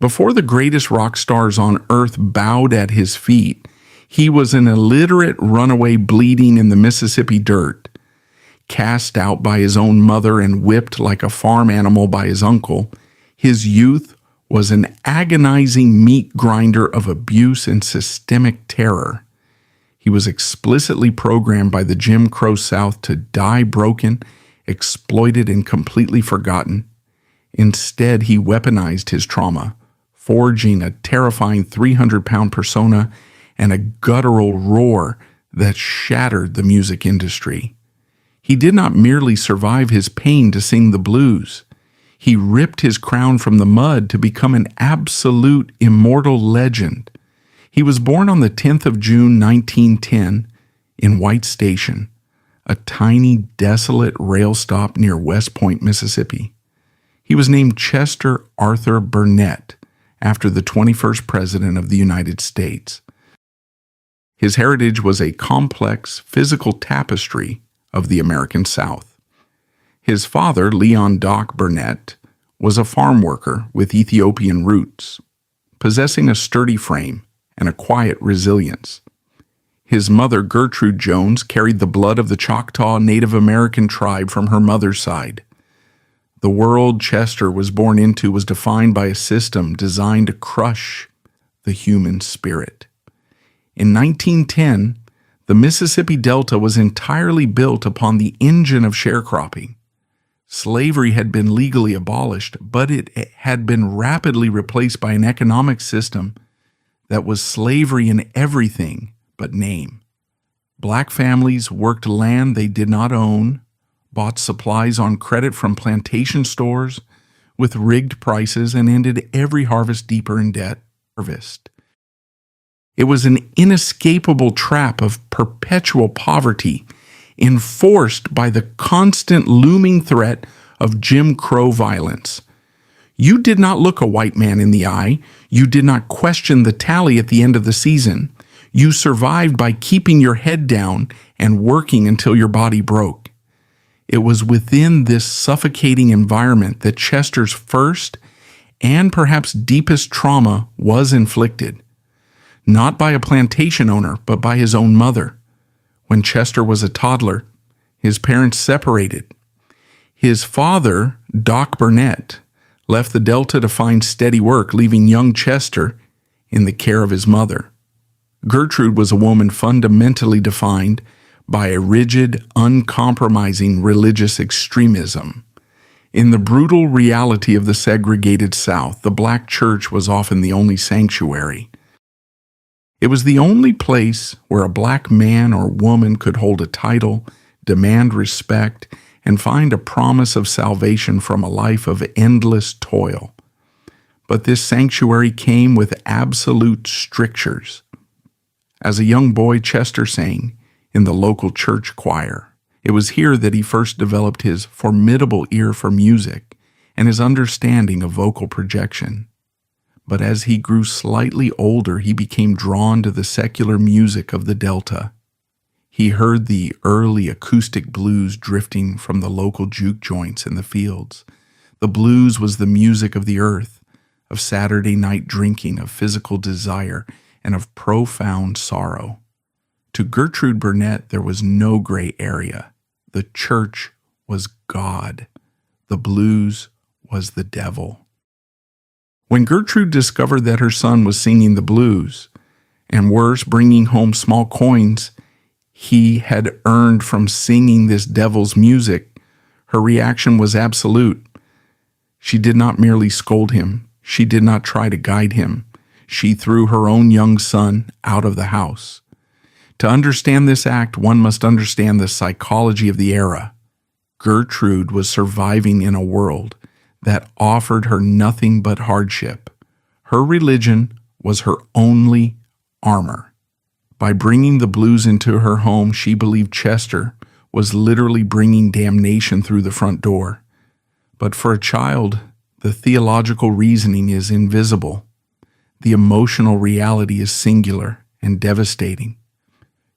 Before the greatest rock stars on earth bowed at his feet, he was an illiterate runaway bleeding in the Mississippi dirt. Cast out by his own mother and whipped like a farm animal by his uncle, his youth was an agonizing meat grinder of abuse and systemic terror. He was explicitly programmed by the Jim Crow South to die broken, exploited, and completely forgotten. Instead, he weaponized his trauma, forging a terrifying 300-pound persona and a guttural roar that shattered the music industry. He did not merely survive his pain to sing the blues. He ripped his crown from the mud to become an absolute immortal legend. He was born on the 10th of June, 1910, in White Station, a tiny, desolate rail stop near West Point, Mississippi. He was named Chester Arthur Burnett after the 21st President of the United States. His heritage was a complex, physical tapestry of the American South. His father, Leon Doc Burnett, was a farm worker with Ethiopian roots, possessing a sturdy frame and a quiet resilience. His mother, Gertrude Jones, carried the blood of the Choctaw Native American tribe from her mother's side. The world Chester was born into was defined by a system designed to crush the human spirit. In 1910, the Mississippi Delta was entirely built upon the engine of sharecropping. Slavery had been legally abolished, but it had been rapidly replaced by an economic system that was slavery in everything but name. Black families worked land they did not own, bought supplies on credit from plantation stores with rigged prices, and ended every harvest deeper in debt. It was an inescapable trap of perpetual poverty, enforced by the constant looming threat of Jim Crow violence. You did not look a white man in the eye. You did not question the tally at the end of the season. You survived by keeping your head down and working until your body broke. It was within this suffocating environment that Chester's first and perhaps deepest trauma was inflicted. Not by a plantation owner, but by his own mother. When Chester was a toddler, his parents separated. His father, Doc Burnett, left the Delta to find steady work, leaving young Chester in the care of his mother. Gertrude was a woman fundamentally defined by a rigid, uncompromising religious extremism. In the brutal reality of the segregated South, the black church was often the only sanctuary. It was the only place where a black man or woman could hold a title, demand respect, and find a promise of salvation from a life of endless toil. But this sanctuary came with absolute strictures. As a young boy, Chester sang in the local church choir. It was here that he first developed his formidable ear for music and his understanding of vocal projection. But as he grew slightly older, he became drawn to the secular music of the Delta. He heard the early acoustic blues drifting from the local juke joints in the fields. The blues was the music of the earth, of Saturday night drinking, of physical desire, and of profound sorrow. To Gertrude Burnett, there was no gray area. The church was God. The blues was the devil. When Gertrude discovered that her son was singing the blues, and worse, bringing home small coins he had earned from singing this devil's music, her reaction was absolute. She did not merely scold him. She did not try to guide him. She threw her own young son out of the house. To understand this act, one must understand the psychology of the era. Gertrude was surviving in a world that offered her nothing but hardship. Her religion was her only armor. By bringing the blues into her home, she believed Chester was literally bringing damnation through the front door. But for a child, the theological reasoning is invisible. The emotional reality is singular and devastating.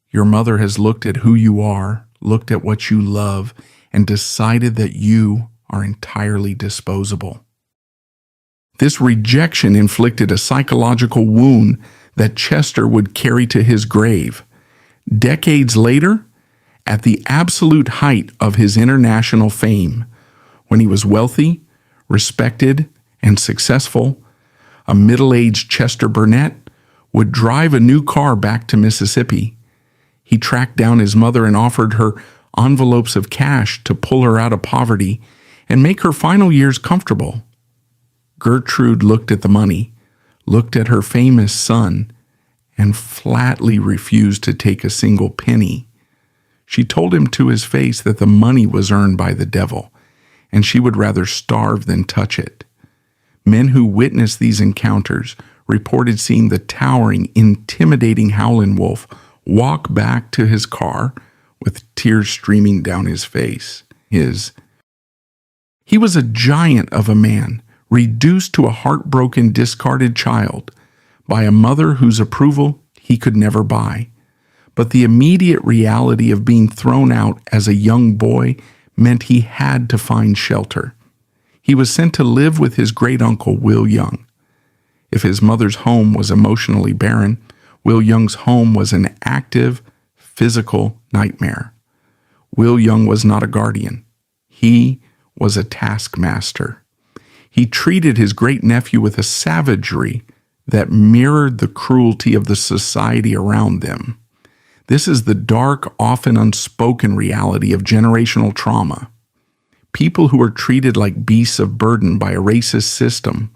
Your mother has looked at who you are, looked at what you love, and decided that you are entirely disposable. This rejection inflicted a psychological wound that Chester would carry to his grave. Decades later, at the absolute height of his international fame, when he was wealthy, respected, and successful, a middle-aged Chester Burnett would drive a new car back to Mississippi. He tracked down his mother and offered her envelopes of cash to pull her out of poverty and make her final years comfortable. Gertrude looked at the money, looked at her famous son, and flatly refused to take a single penny. She told him to his face that the money was earned by the devil, and she would rather starve than touch it. Men who witnessed these encounters reported seeing the towering, intimidating Howlin Wolf walk back to his car with tears streaming down his face. He was a giant of a man, reduced to a heartbroken, discarded child by a mother whose approval he could never buy. But the immediate reality of being thrown out as a young boy meant he had to find shelter. He was sent to live with his great-uncle, Will Young. If his mother's home was emotionally barren, Will Young's home was an active, physical nightmare. Will Young was not a guardian. He was a taskmaster. He treated his great-nephew with a savagery that mirrored the cruelty of the society around them. This is the dark, often unspoken reality of generational trauma. People who are treated like beasts of burden by a racist system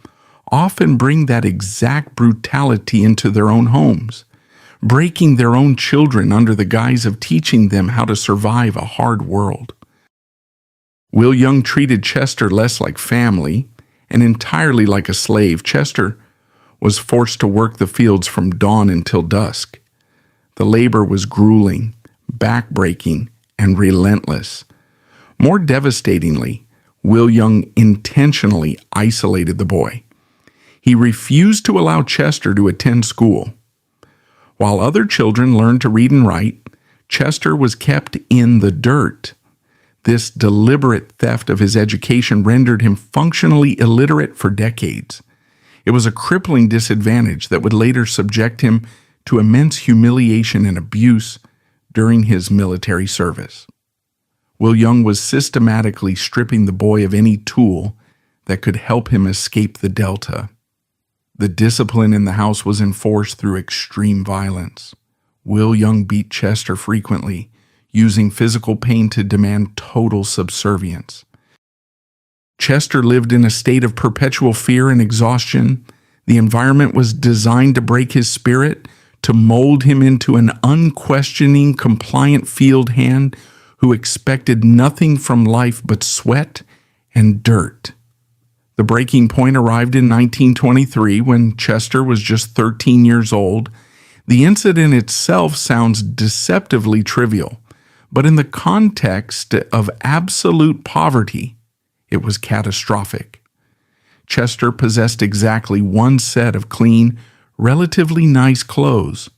often bring that exact brutality into their own homes, breaking their own children under the guise of teaching them how to survive a hard world. Will Young treated Chester less like family and entirely like a slave. Chester was forced to work the fields from dawn until dusk. The labor was grueling, backbreaking, and relentless. More devastatingly, Will Young intentionally isolated the boy. He refused to allow Chester to attend school. While other children learned to read and write, Chester was kept in the dirt. This deliberate theft of his education rendered him functionally illiterate for decades. It was a crippling disadvantage that would later subject him to immense humiliation and abuse during his military service. Will Young was systematically stripping the boy of any tool that could help him escape the Delta. The discipline in the house was enforced through extreme violence. Will Young beat Chester frequently, using physical pain to demand total subservience. Chester lived in a state of perpetual fear and exhaustion. The environment was designed to break his spirit, to mold him into an unquestioning, compliant field hand who expected nothing from life but sweat and dirt. The breaking point arrived in 1923 when Chester was just 13 years old. The incident itself sounds deceptively trivial, but in the context of absolute poverty, it was catastrophic. Chester possessed exactly one set of clean, relatively nice clothes.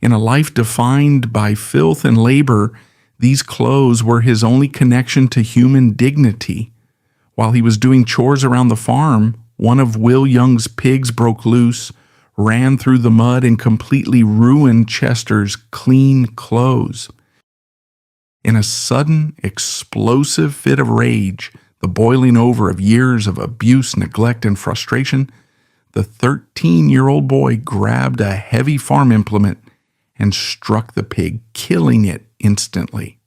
In a life defined by filth and labor, these clothes were his only connection to human dignity. While he was doing chores around the farm, one of Will Young's pigs broke loose, ran through the mud, and completely ruined Chester's clean clothes. In a sudden, explosive fit of rage, the boiling over of years of abuse, neglect, and frustration, the 13-year-old boy grabbed a heavy farm implement and struck the pig, killing it instantly.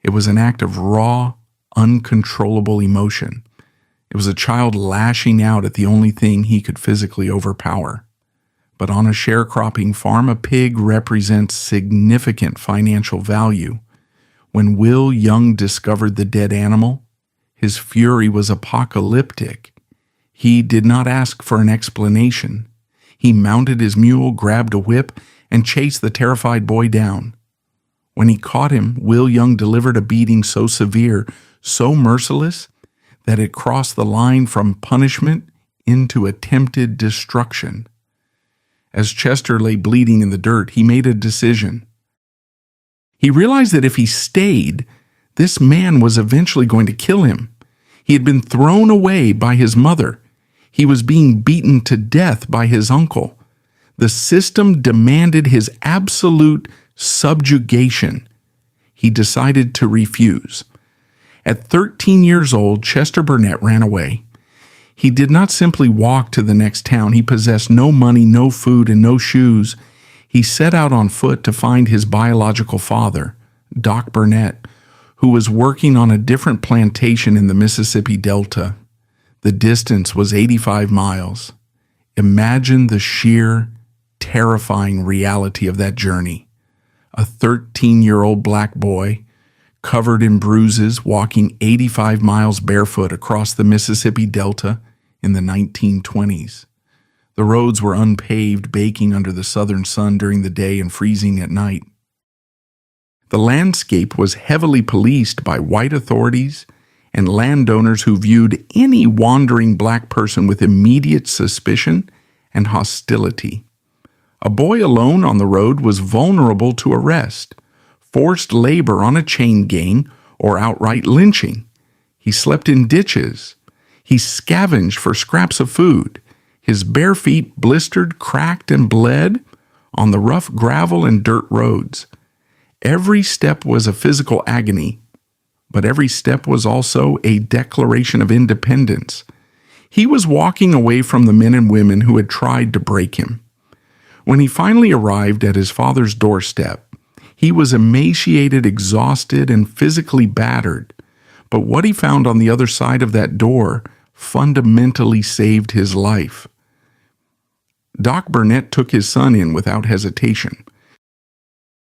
It was an act of raw, uncontrollable emotion. It was a child lashing out at the only thing he could physically overpower. But on a sharecropping farm, a pig represents significant financial value. When Will Young discovered the dead animal, his fury was apocalyptic. He did not ask for an explanation. He mounted his mule, grabbed a whip, and chased the terrified boy down. When he caught him, Will Young delivered a beating so severe, so merciless, that it crossed the line from punishment into attempted destruction. As Chester lay bleeding in the dirt, he made a decision. He realized that if he stayed, this man was eventually going to kill him. He had been thrown away by his mother. He was being beaten to death by his uncle. The system demanded his absolute subjugation. He decided to refuse. At 13 years old, Chester Burnett ran away. He did not simply walk to the next town. He possessed no money, no food, and no shoes. He set out on foot to find his biological father, Doc Burnett, who was working on a different plantation in the Mississippi Delta. The distance was 85 miles. Imagine the sheer, terrifying reality of that journey. A 13-year-old black boy, covered in bruises, walking 85 miles barefoot across the Mississippi Delta in the 1920s. The roads were unpaved, baking under the southern sun during the day and freezing at night. The landscape was heavily policed by white authorities and landowners who viewed any wandering black person with immediate suspicion and hostility. A boy alone on the road was vulnerable to arrest, forced labor on a chain gang, or outright lynching. He slept in ditches. He scavenged for scraps of food. His bare feet blistered, cracked, and bled on the rough gravel and dirt roads. Every step was a physical agony, but every step was also a declaration of independence. He was walking away from the men and women who had tried to break him. When he finally arrived at his father's doorstep, he was emaciated, exhausted, and physically battered. But what he found on the other side of that door fundamentally saved his life. Doc Burnett took his son in without hesitation.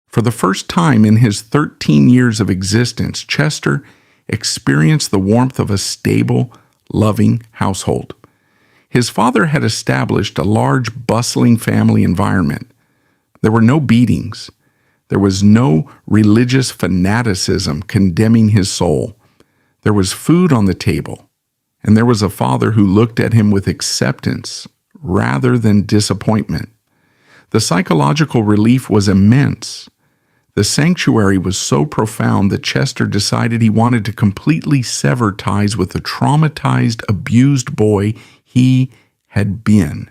For the first time in his 13 years of existence, Chester experienced the warmth of a stable, loving household. His father had established a large, bustling family environment. There were no beatings. There was no religious fanaticism condemning his soul. There was food on the table, and there was a father who looked at him with acceptance rather than disappointment. The psychological relief was immense. The sanctuary was so profound that Chester decided he wanted to completely sever ties with the traumatized, abused boy he had been.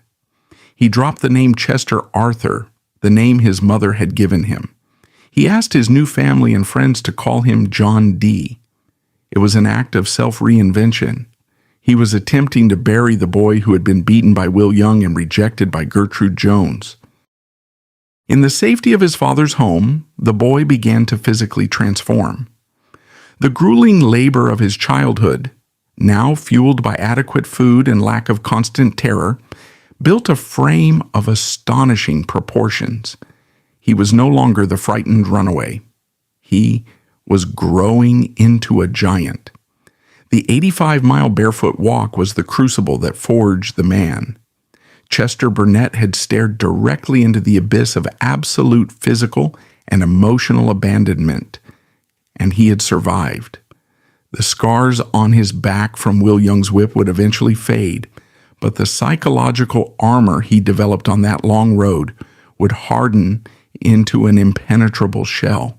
He dropped the name Chester Arthur, the name his mother had given him. He asked his new family and friends to call him John D. It was an act of self-reinvention. He was attempting to bury the boy who had been beaten by Will Young and rejected by Gertrude Jones. In the safety of his father's home, the boy began to physically transform. The grueling labor of his childhood, now fueled by adequate food and lack of constant terror, built a frame of astonishing proportions. He was no longer the frightened runaway. He was growing into a giant. The 85-mile barefoot walk was the crucible that forged the man. Chester Burnett had stared directly into the abyss of absolute physical and emotional abandonment, and he had survived. The scars on his back from Will Young's whip would eventually fade, but the psychological armor he developed on that long road would harden into an impenetrable shell.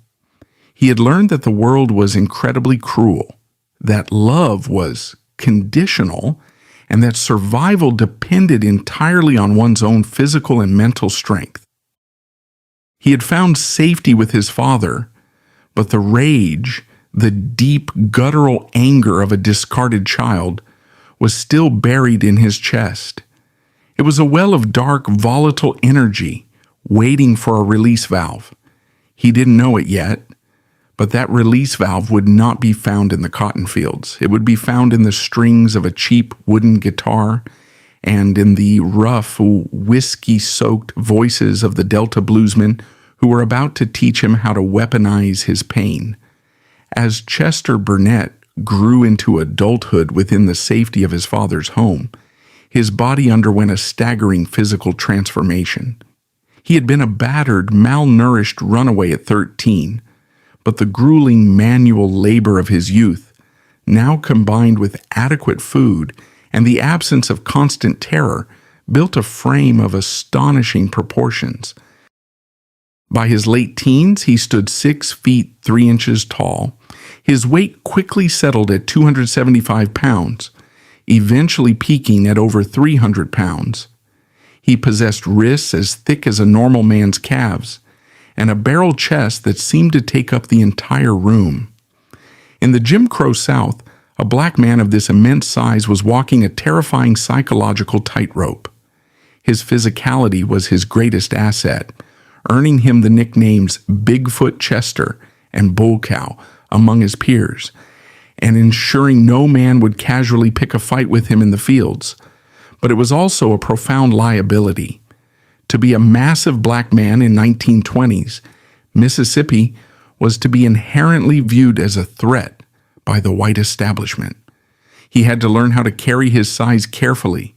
He had learned that the world was incredibly cruel, that love was conditional, and that survival depended entirely on one's own physical and mental strength. He had found safety with his father, but the rage, the deep guttural anger of a discarded child, was still buried in his chest. It was a well of dark, volatile energy waiting for a release valve. He didn't know it yet, but that release valve would not be found in the cotton fields. It would be found in the strings of a cheap wooden guitar and in the rough, whiskey-soaked voices of the Delta bluesmen who were about to teach him how to weaponize his pain. As Chester Burnett grew into adulthood within the safety of his father's home, his body underwent a staggering physical transformation. He had been a battered, malnourished runaway at 13, but the grueling manual labor of his youth, now combined with adequate food and the absence of constant terror, built a frame of astonishing proportions. By his late teens, he stood 6 feet 3 inches tall. His weight quickly settled at 275 pounds. eventually peaking at over 300 pounds. He possessed wrists as thick as a normal man's calves, and a barrel chest that seemed to take up the entire room. In the Jim Crow South, a black man of this immense size was walking a terrifying psychological tightrope. His physicality was his greatest asset, earning him the nicknames Bigfoot Chester and Bull Cow among his peers, and ensuring no man would casually pick a fight with him in the fields. But it was also a profound liability. To be a massive black man in 1920s, Mississippi was to be inherently viewed as a threat by the white establishment. He had to learn how to carry his size carefully.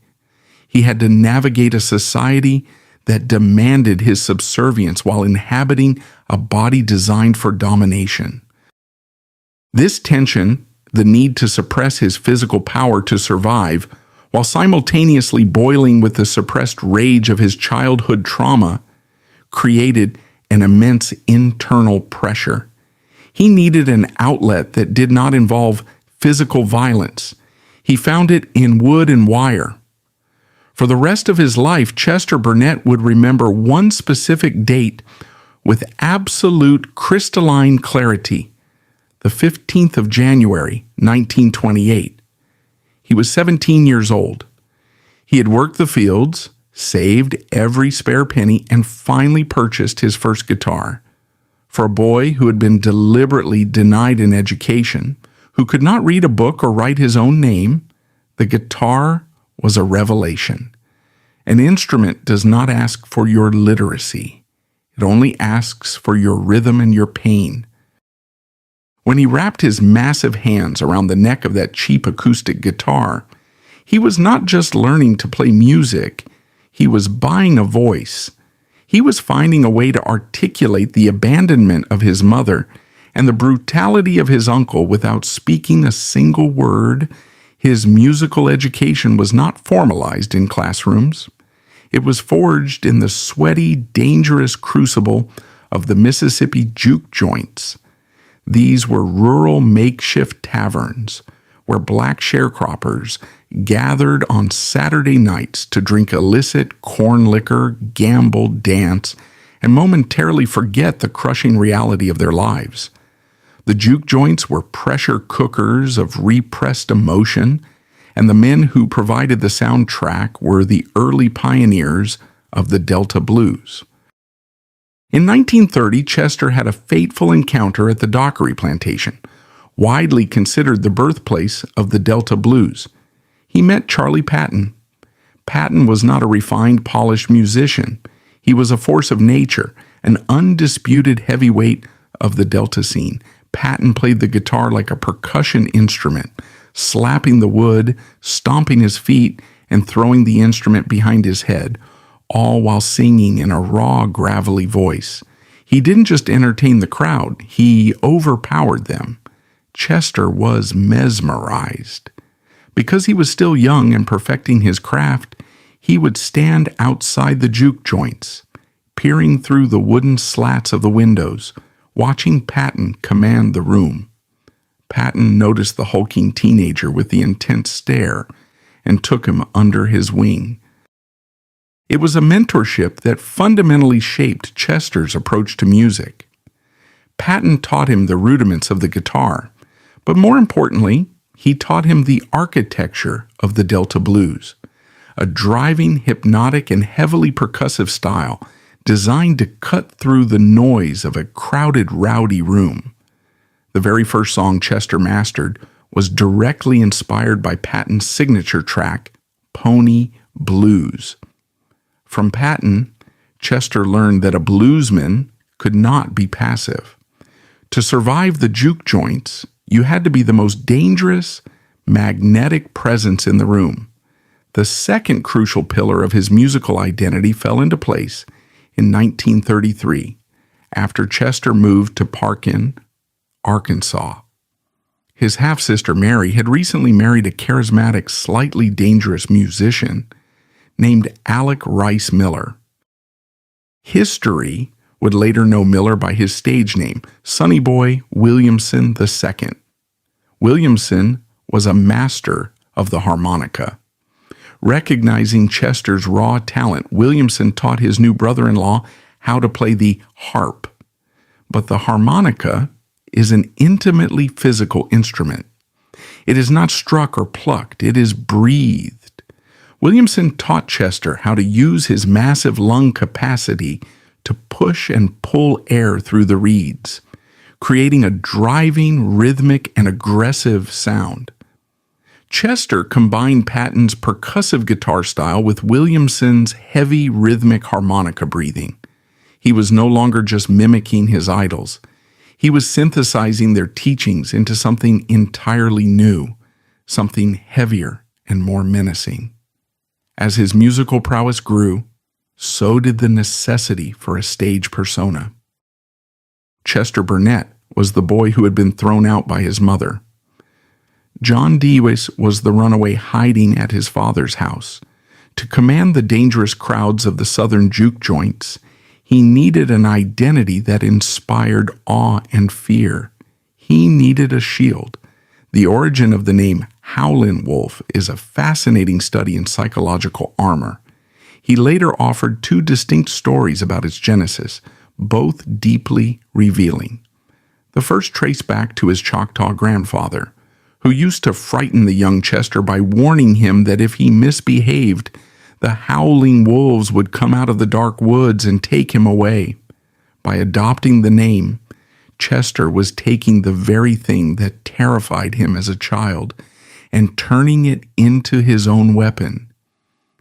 He had to navigate a society that demanded his subservience while inhabiting a body designed for domination. This tension, the need to suppress his physical power to survive, while simultaneously boiling with the suppressed rage of his childhood trauma, created an immense internal pressure. He needed an outlet that did not involve physical violence. He found it in wood and wire. For the rest of his life, Chester Burnett would remember one specific date with absolute crystalline clarity, the 15th of January, 1928. He was 17 years old. He had worked the fields, saved every spare penny, and finally purchased his first guitar. For a boy who had been deliberately denied an education, who could not read a book or write his own name, the guitar was a revelation. An instrument does not ask for your literacy. It only asks for your rhythm and your pain. When he wrapped his massive hands around the neck of that cheap acoustic guitar, he was not just learning to play music, he was buying a voice. He was finding a way to articulate the abandonment of his mother and the brutality of his uncle without speaking a single word. His musical education was not formalized in classrooms. It was forged in the sweaty, dangerous crucible of the Mississippi juke joints. These were rural makeshift taverns where black sharecroppers gathered on Saturday nights to drink illicit corn liquor, gamble, dance, and momentarily forget the crushing reality of their lives. The juke joints were pressure cookers of repressed emotion, and the men who provided the soundtrack were the early pioneers of the Delta blues. In 1930, Chester had a fateful encounter at the Dockery Plantation, widely considered the birthplace of the Delta blues. He met Charlie Patton. Patton was not a refined, polished musician. He was a force of nature, an undisputed heavyweight of the Delta scene. Patton played the guitar like a percussion instrument, slapping the wood, stomping his feet, and throwing the instrument behind his head, all while singing in a raw, gravelly voice. He didn't just entertain the crowd, he overpowered them. Chester was mesmerized. Because he was still young and perfecting his craft, he would stand outside the juke joints, peering through the wooden slats of the windows, watching Patton command the room. Patton noticed the hulking teenager with the intense stare and took him under his wing. It was a mentorship that fundamentally shaped Chester's approach to music. Patton taught him the rudiments of the guitar, but more importantly, he taught him the architecture of the Delta blues, a driving, hypnotic, and heavily percussive style designed to cut through the noise of a crowded, rowdy room. The very first song Chester mastered was directly inspired by Patton's signature track, Pony Blues. From Patton, Chester learned that a bluesman could not be passive. To survive the juke joints, you had to be the most dangerous, magnetic presence in the room. The second crucial pillar of his musical identity fell into place in 1933, after Chester moved to Parkin, Arkansas. His half-sister Mary had recently married a charismatic, slightly dangerous musician named Alec Rice Miller. History would later know Miller by his stage name, Sonny Boy Williamson II. Williamson was a master of the harmonica. Recognizing Chester's raw talent, Williamson taught his new brother-in-law how to play the harp. But the harmonica is an intimately physical instrument. It is not struck or plucked, it is breathed. Williamson taught Chester how to use his massive lung capacity to push and pull air through the reeds, creating a driving, rhythmic, and aggressive sound. Chester combined Patton's percussive guitar style with Williamson's heavy, rhythmic harmonica breathing. He was no longer just mimicking his idols. He was synthesizing their teachings into something entirely new, something heavier and more menacing. As his musical prowess grew, so did the necessity for a stage persona. Chester Burnett was the boy who had been thrown out by his mother. John Dewis was the runaway hiding at his father's house. To command the dangerous crowds of the southern juke joints, he needed an identity that inspired awe and fear. He needed a shield. The origin of the name Howlin Wolf is a fascinating study in psychological armor. He later offered two distinct stories about its genesis, both deeply revealing. The first traced back to his Choctaw grandfather, who used to frighten the young Chester by warning him that if he misbehaved, the howling wolves would come out of the dark woods and take him away. By adopting the name, Chester was taking the very thing that terrified him as a child and turning it into his own weapon.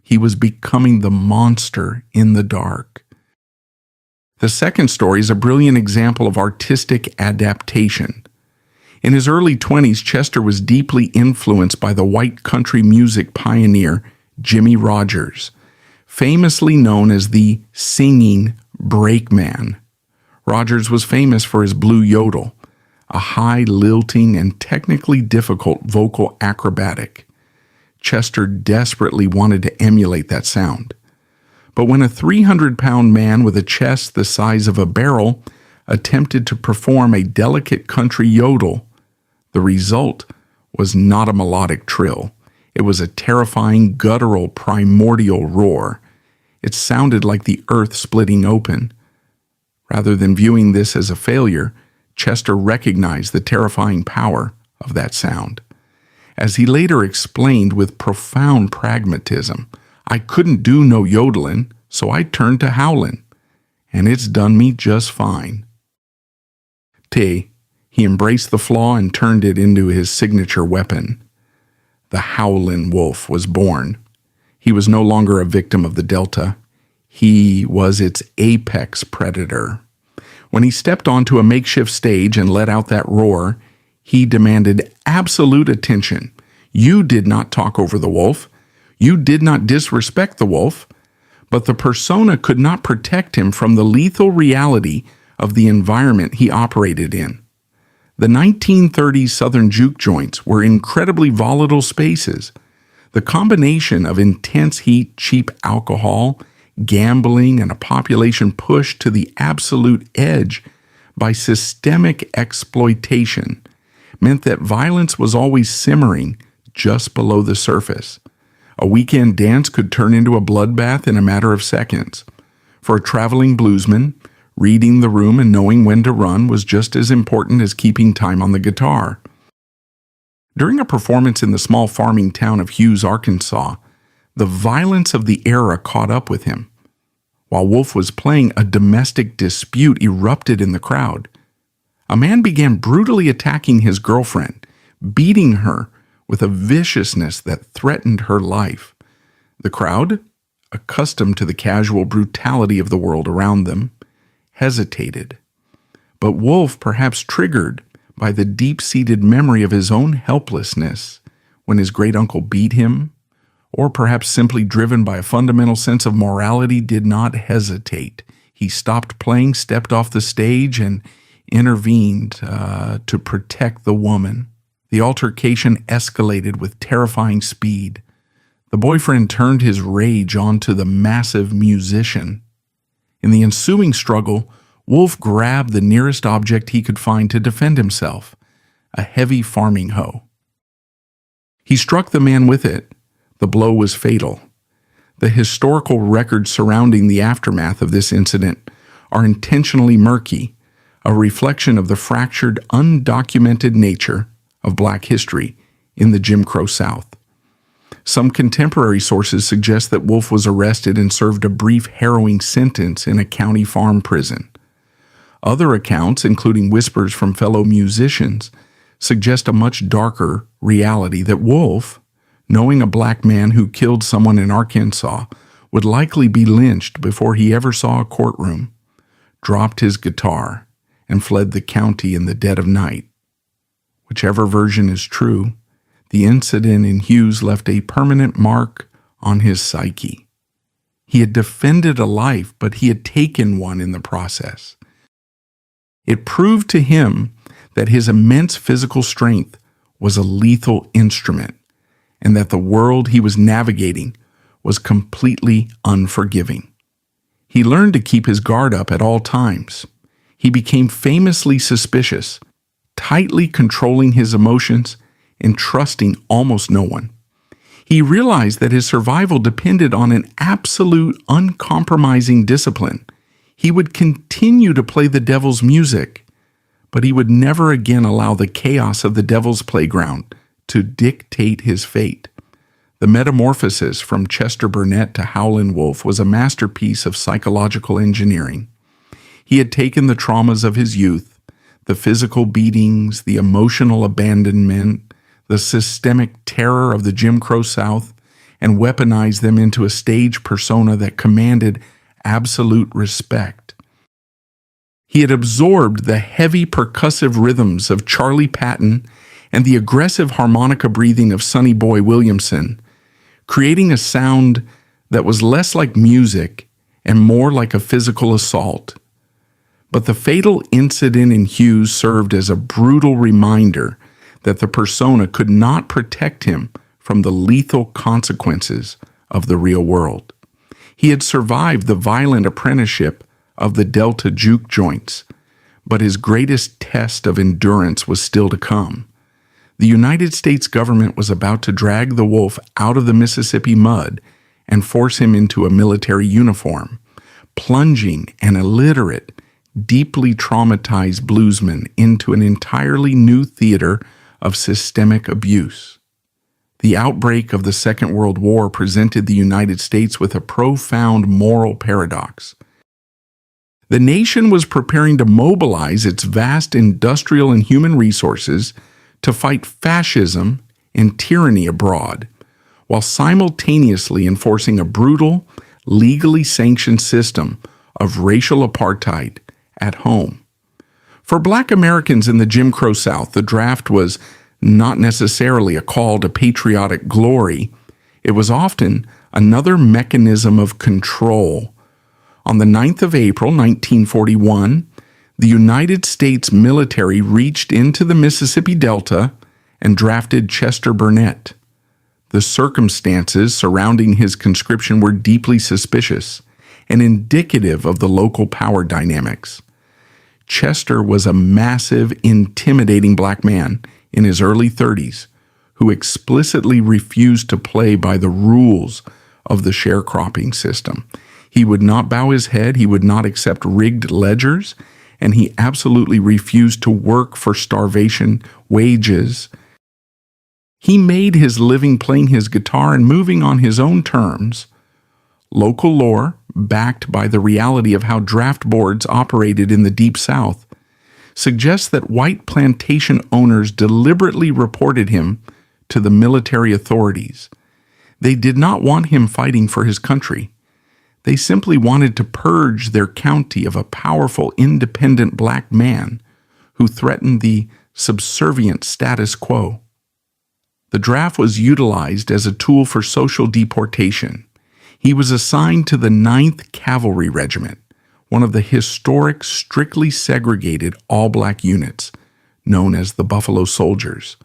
He was becoming the monster in the dark. The second story is a brilliant example of artistic adaptation. In his early 20s, Chester was deeply influenced by the white country music pioneer Jimmie Rodgers, famously known as the singing brakeman. Rodgers was famous for his blue yodel, a high, lilting, and technically difficult vocal acrobatic. Chester desperately wanted to emulate that sound. But when a 300-pound man with a chest the size of a barrel attempted to perform a delicate country yodel, the result was not a melodic trill. It was a terrifying, guttural, primordial roar. It sounded like the earth splitting open. Rather than viewing this as a failure, Chester recognized the terrifying power of that sound. As he later explained with profound pragmatism, I couldn't do no yodeling, so I turned to howlin', and it's done me just fine. He embraced the flaw and turned it into his signature weapon. The Howlin Wolf was born. He was no longer a victim of the Delta. He was its apex predator. When he stepped onto a makeshift stage and let out that roar, he demanded absolute attention. You did not talk over the wolf. You did not disrespect the wolf. But the persona could not protect him from the lethal reality of the environment he operated in. The 1930s Southern juke joints were incredibly volatile spaces. The combination of intense heat, cheap alcohol, gambling, and a population pushed to the absolute edge by systemic exploitation meant that violence was always simmering just below the surface. A weekend dance could turn into a bloodbath in a matter of seconds. For a traveling bluesman, reading the room and knowing when to run was just as important as keeping time on the guitar. During a performance in the small farming town of Hughes, Arkansas, the violence of the era caught up with him. While Wolf was playing, a domestic dispute erupted in the crowd. A man began brutally attacking his girlfriend, beating her with a viciousness that threatened her life. The crowd, accustomed to the casual brutality of the world around them, hesitated. But Wolf, perhaps triggered by the deep-seated memory of his own helplessness when his great-uncle beat him, or perhaps simply driven by a fundamental sense of morality, did not hesitate. He stopped playing, stepped off the stage, and intervened to protect the woman. The altercation escalated with terrifying speed. The boyfriend turned his rage onto the massive musician. In the ensuing struggle, Wolf grabbed the nearest object he could find to defend himself, a heavy farming hoe. He struck the man with it. The blow was fatal. The historical records surrounding the aftermath of this incident are intentionally murky, a reflection of the fractured, undocumented nature of Black history in the Jim Crow South. Some contemporary sources suggest that Wolf was arrested and served a brief, harrowing sentence in a county farm prison. Other accounts, including whispers from fellow musicians, suggest a much darker reality that Wolf, knowing a Black man who killed someone in Arkansas, would likely be lynched before he ever saw a courtroom, dropped his guitar, and fled the county in the dead of night. Whichever version is true, the incident in Hughes left a permanent mark on his psyche. He had defended a life, but he had taken one in the process. It proved to him that his immense physical strength was a lethal instrument, and that the world he was navigating was completely unforgiving. He learned to keep his guard up at all times. He became famously suspicious, tightly controlling his emotions and trusting almost no one. He realized that his survival depended on an absolute, uncompromising discipline. He would continue to play the devil's music, but he would never again allow the chaos of the devil's playground to dictate his fate. The metamorphosis from Chester Burnett to Howlin Wolf was a masterpiece of psychological engineering. He had taken the traumas of his youth, the physical beatings, the emotional abandonment, the systemic terror of the Jim Crow South, and weaponized them into a stage persona that commanded absolute respect. He had absorbed the heavy percussive rhythms of Charlie Patton and the aggressive harmonica breathing of Sonny Boy Williamson, creating a sound that was less like music and more like a physical assault. But the fatal incident in Hughes served as a brutal reminder that the persona could not protect him from the lethal consequences of the real world. He had survived the violent apprenticeship of the Delta juke joints, but his greatest test of endurance was still to come. The United States government was about to drag the wolf out of the Mississippi mud and force him into a military uniform, plunging an illiterate, deeply traumatized bluesman into an entirely new theater of systemic abuse. The outbreak of the Second World War presented the United States with a profound moral paradox. The nation was preparing to mobilize its vast industrial and human resources to fight fascism and tyranny abroad, while simultaneously enforcing a brutal, legally sanctioned system of racial apartheid at home. For Black Americans in the Jim Crow South, the draft was not necessarily a call to patriotic glory. It was often another mechanism of control. On the 9th of April, 1941, the United States military reached into the Mississippi Delta and drafted Chester Burnett. The circumstances surrounding his conscription were deeply suspicious and indicative of the local power dynamics. Chester was a massive, intimidating Black man in his early 30s who explicitly refused to play by the rules of the sharecropping system. He would not bow his head, he would not accept rigged ledgers, and he absolutely refused to work for starvation wages. He made his living playing his guitar and moving on his own terms. Local lore, backed by the reality of how draft boards operated in the Deep South, suggests that white plantation owners deliberately reported him to the military authorities. They did not want him fighting for his country. They simply wanted to purge their county of a powerful, independent Black man who threatened the subservient status quo. The draft was utilized as a tool for social deportation. He was assigned to the 9th Cavalry Regiment, one of the historic, strictly segregated all-Black units, known as the Buffalo Soldiers.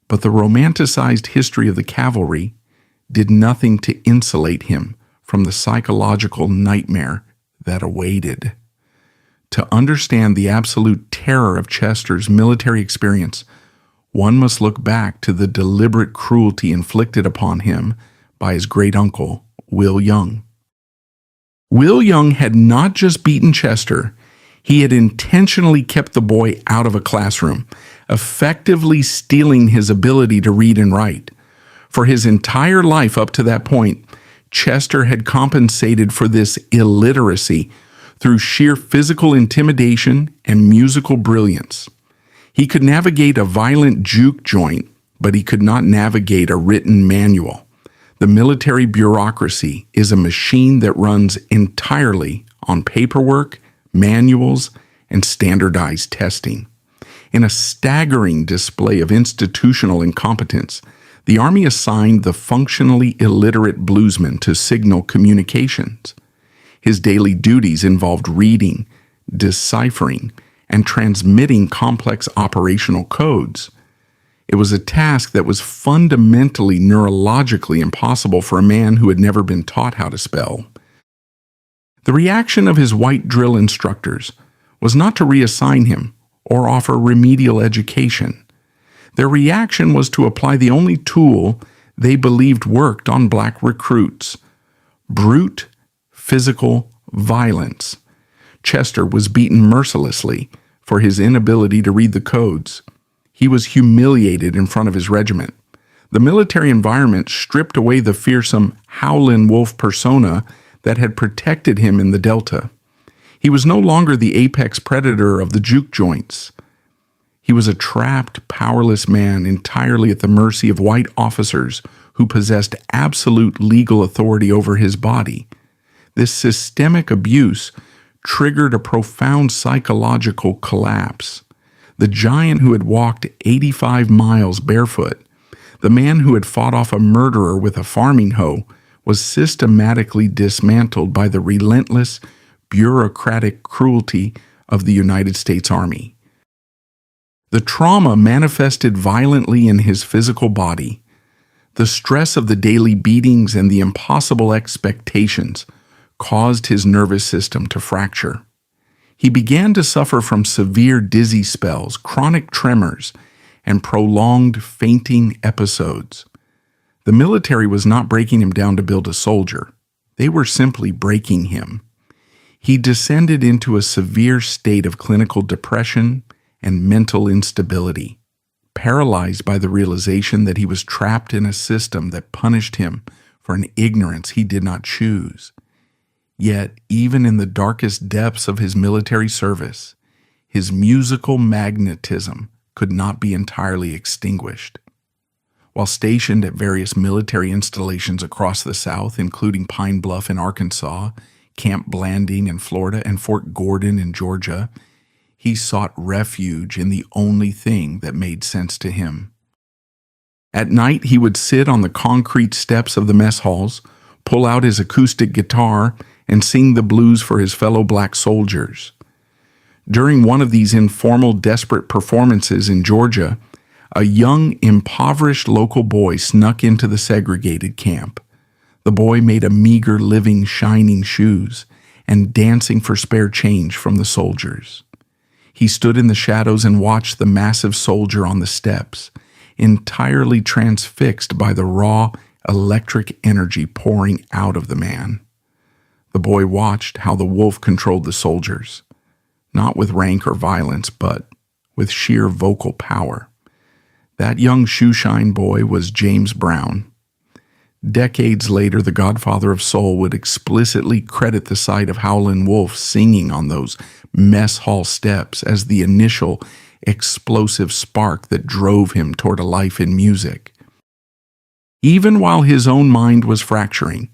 But the romanticized history of the cavalry did nothing to insulate him from the psychological nightmare that awaited. To understand the absolute terror of Chester's military experience, one must look back to the deliberate cruelty inflicted upon him by his great-uncle, Will Young. Will Young had not just beaten Chester, he had intentionally kept the boy out of a classroom, effectively stealing his ability to read and write. For his entire life up to that point, Chester had compensated for this illiteracy through sheer physical intimidation and musical brilliance. He could navigate a violent juke joint, but he could not navigate a written manual. The military bureaucracy is a machine that runs entirely on paperwork, manuals, and standardized testing. In a staggering display of institutional incompetence, the Army assigned the functionally illiterate bluesman to signal communications. His daily duties involved reading, deciphering, and transmitting complex operational codes. It was a task that was fundamentally neurologically impossible for a man who had never been taught how to spell. The reaction of his white drill instructors was not to reassign him or offer remedial education. Their reaction was to apply the only tool they believed worked on black recruits: brute physical violence. Chester was beaten mercilessly for his inability to read the codes. He was humiliated in front of his regiment. The military environment stripped away the fearsome Howlin Wolf persona that had protected him in the Delta. He was no longer the apex predator of the juke joints. He was a trapped, powerless man entirely at the mercy of white officers who possessed absolute legal authority over his body. This systemic abuse triggered a profound psychological collapse. The giant who had walked 85 miles barefoot, the man who had fought off a murderer with a farming hoe, was systematically dismantled by the relentless, bureaucratic cruelty of the United States Army. The trauma manifested violently in his physical body. The stress of the daily beatings and the impossible expectations caused his nervous system to fracture. He began to suffer from severe dizzy spells, chronic tremors, and prolonged fainting episodes. The military was not breaking him down to build a soldier. They were simply breaking him. He descended into a severe state of clinical depression and mental instability, paralyzed by the realization that he was trapped in a system that punished him for an ignorance he did not choose. Yet, even in the darkest depths of his military service, his musical magnetism could not be entirely extinguished. While stationed at various military installations across the South, including Pine Bluff in Arkansas, Camp Blanding in Florida, and Fort Gordon in Georgia, he sought refuge in the only thing that made sense to him. At night, he would sit on the concrete steps of the mess halls, pull out his acoustic guitar, and sing the blues for his fellow black soldiers. During one of these informal, desperate performances in Georgia, a young, impoverished local boy snuck into the segregated camp. The boy made a meager living shining shoes and dancing for spare change from the soldiers. He stood in the shadows and watched the massive soldier on the steps, entirely transfixed by the raw, electric energy pouring out of the man. The boy watched how the wolf controlled the soldiers, not with rank or violence, but with sheer vocal power. That young shoeshine boy was James Brown. Decades later, the godfather of soul would explicitly credit the sight of Howlin Wolf singing on those mess hall steps as the initial explosive spark that drove him toward a life in music. Even while his own mind was fracturing,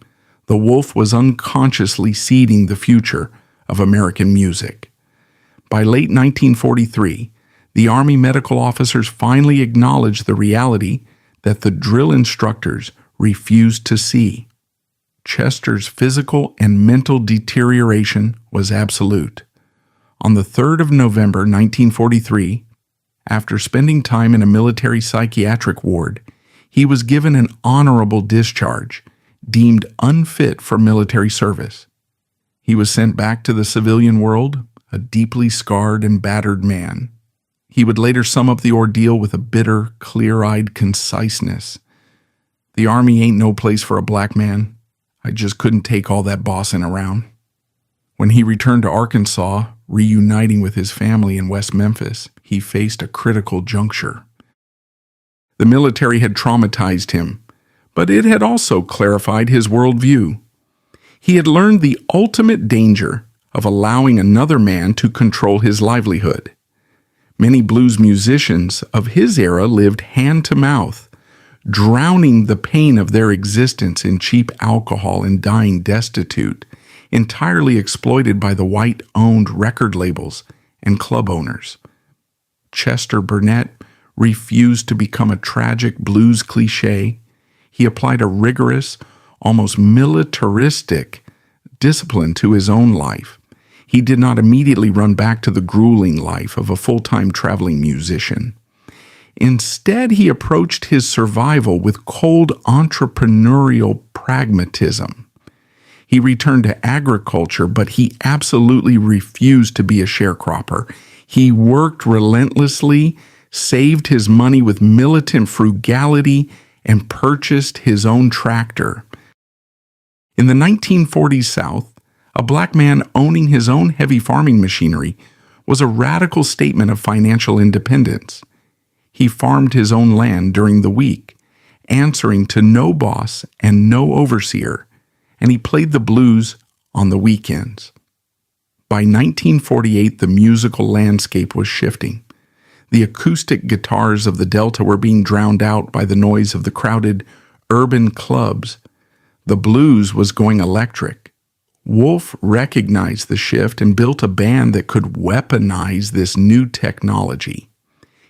the wolf was unconsciously seeding the future of American music. By late 1943, the Army medical officers finally acknowledged the reality that the drill instructors refused to see. Chester's physical and mental deterioration was absolute. On the 3rd of November 1943, after spending time in a military psychiatric ward, he was given an honorable discharge, deemed unfit for military service. He was sent back to the civilian world, a deeply scarred and battered man. He would later sum up the ordeal with a bitter, clear-eyed conciseness. "The Army ain't no place for a black man. I just couldn't take all that bossing around." When he returned to Arkansas, reuniting with his family in West Memphis, he faced a critical juncture. The military had traumatized him, but it had also clarified his worldview. He had learned the ultimate danger of allowing another man to control his livelihood. Many blues musicians of his era lived hand to mouth, drowning the pain of their existence in cheap alcohol and dying destitute, entirely exploited by the white-owned record labels and club owners. Chester Burnett refused to become a tragic blues cliché. He applied a rigorous, almost militaristic discipline to his own life. He did not immediately run back to the grueling life of a full-time traveling musician. Instead, he approached his survival with cold entrepreneurial pragmatism. He returned to agriculture, but he absolutely refused to be a sharecropper. He worked relentlessly, saved his money with militant frugality, and purchased his own tractor. In the 1940s South, a black man owning his own heavy farming machinery was a radical statement of financial independence. He farmed his own land during the week, answering to no boss and no overseer, and he played the blues on the weekends. By 1948, the musical landscape was shifting. The acoustic guitars of the Delta were being drowned out by the noise of the crowded urban clubs. The blues was going electric. Wolf recognized the shift and built a band that could weaponize this new technology.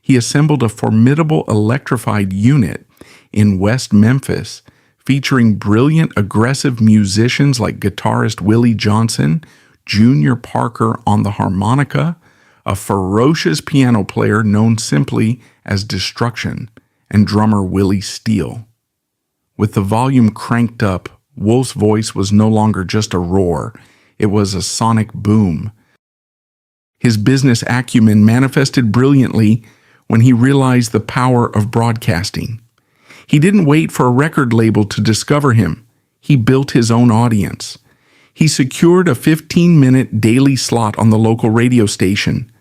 He assembled a formidable electrified unit in West Memphis, featuring brilliant, aggressive musicians like guitarist Willie Johnson, Junior Parker on the harmonica, a ferocious piano player known simply as Destruction, and drummer Willie Steele. With the volume cranked up, Wolf's voice was no longer just a roar, it was a sonic boom. His business acumen manifested brilliantly when he realized the power of broadcasting. He didn't wait for a record label to discover him. He built his own audience. He secured a 15-minute daily slot on the local radio station,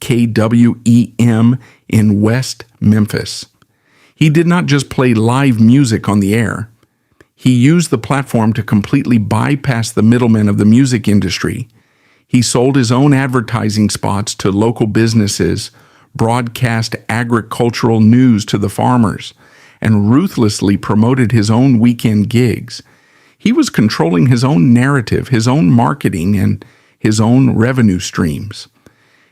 KWEM, in West Memphis. He did not just play live music on the air. He used the platform to completely bypass the middlemen of the music industry. He sold his own advertising spots to local businesses, broadcast agricultural news to the farmers, and ruthlessly promoted his own weekend gigs. He was controlling his own narrative, his own marketing, and his own revenue streams.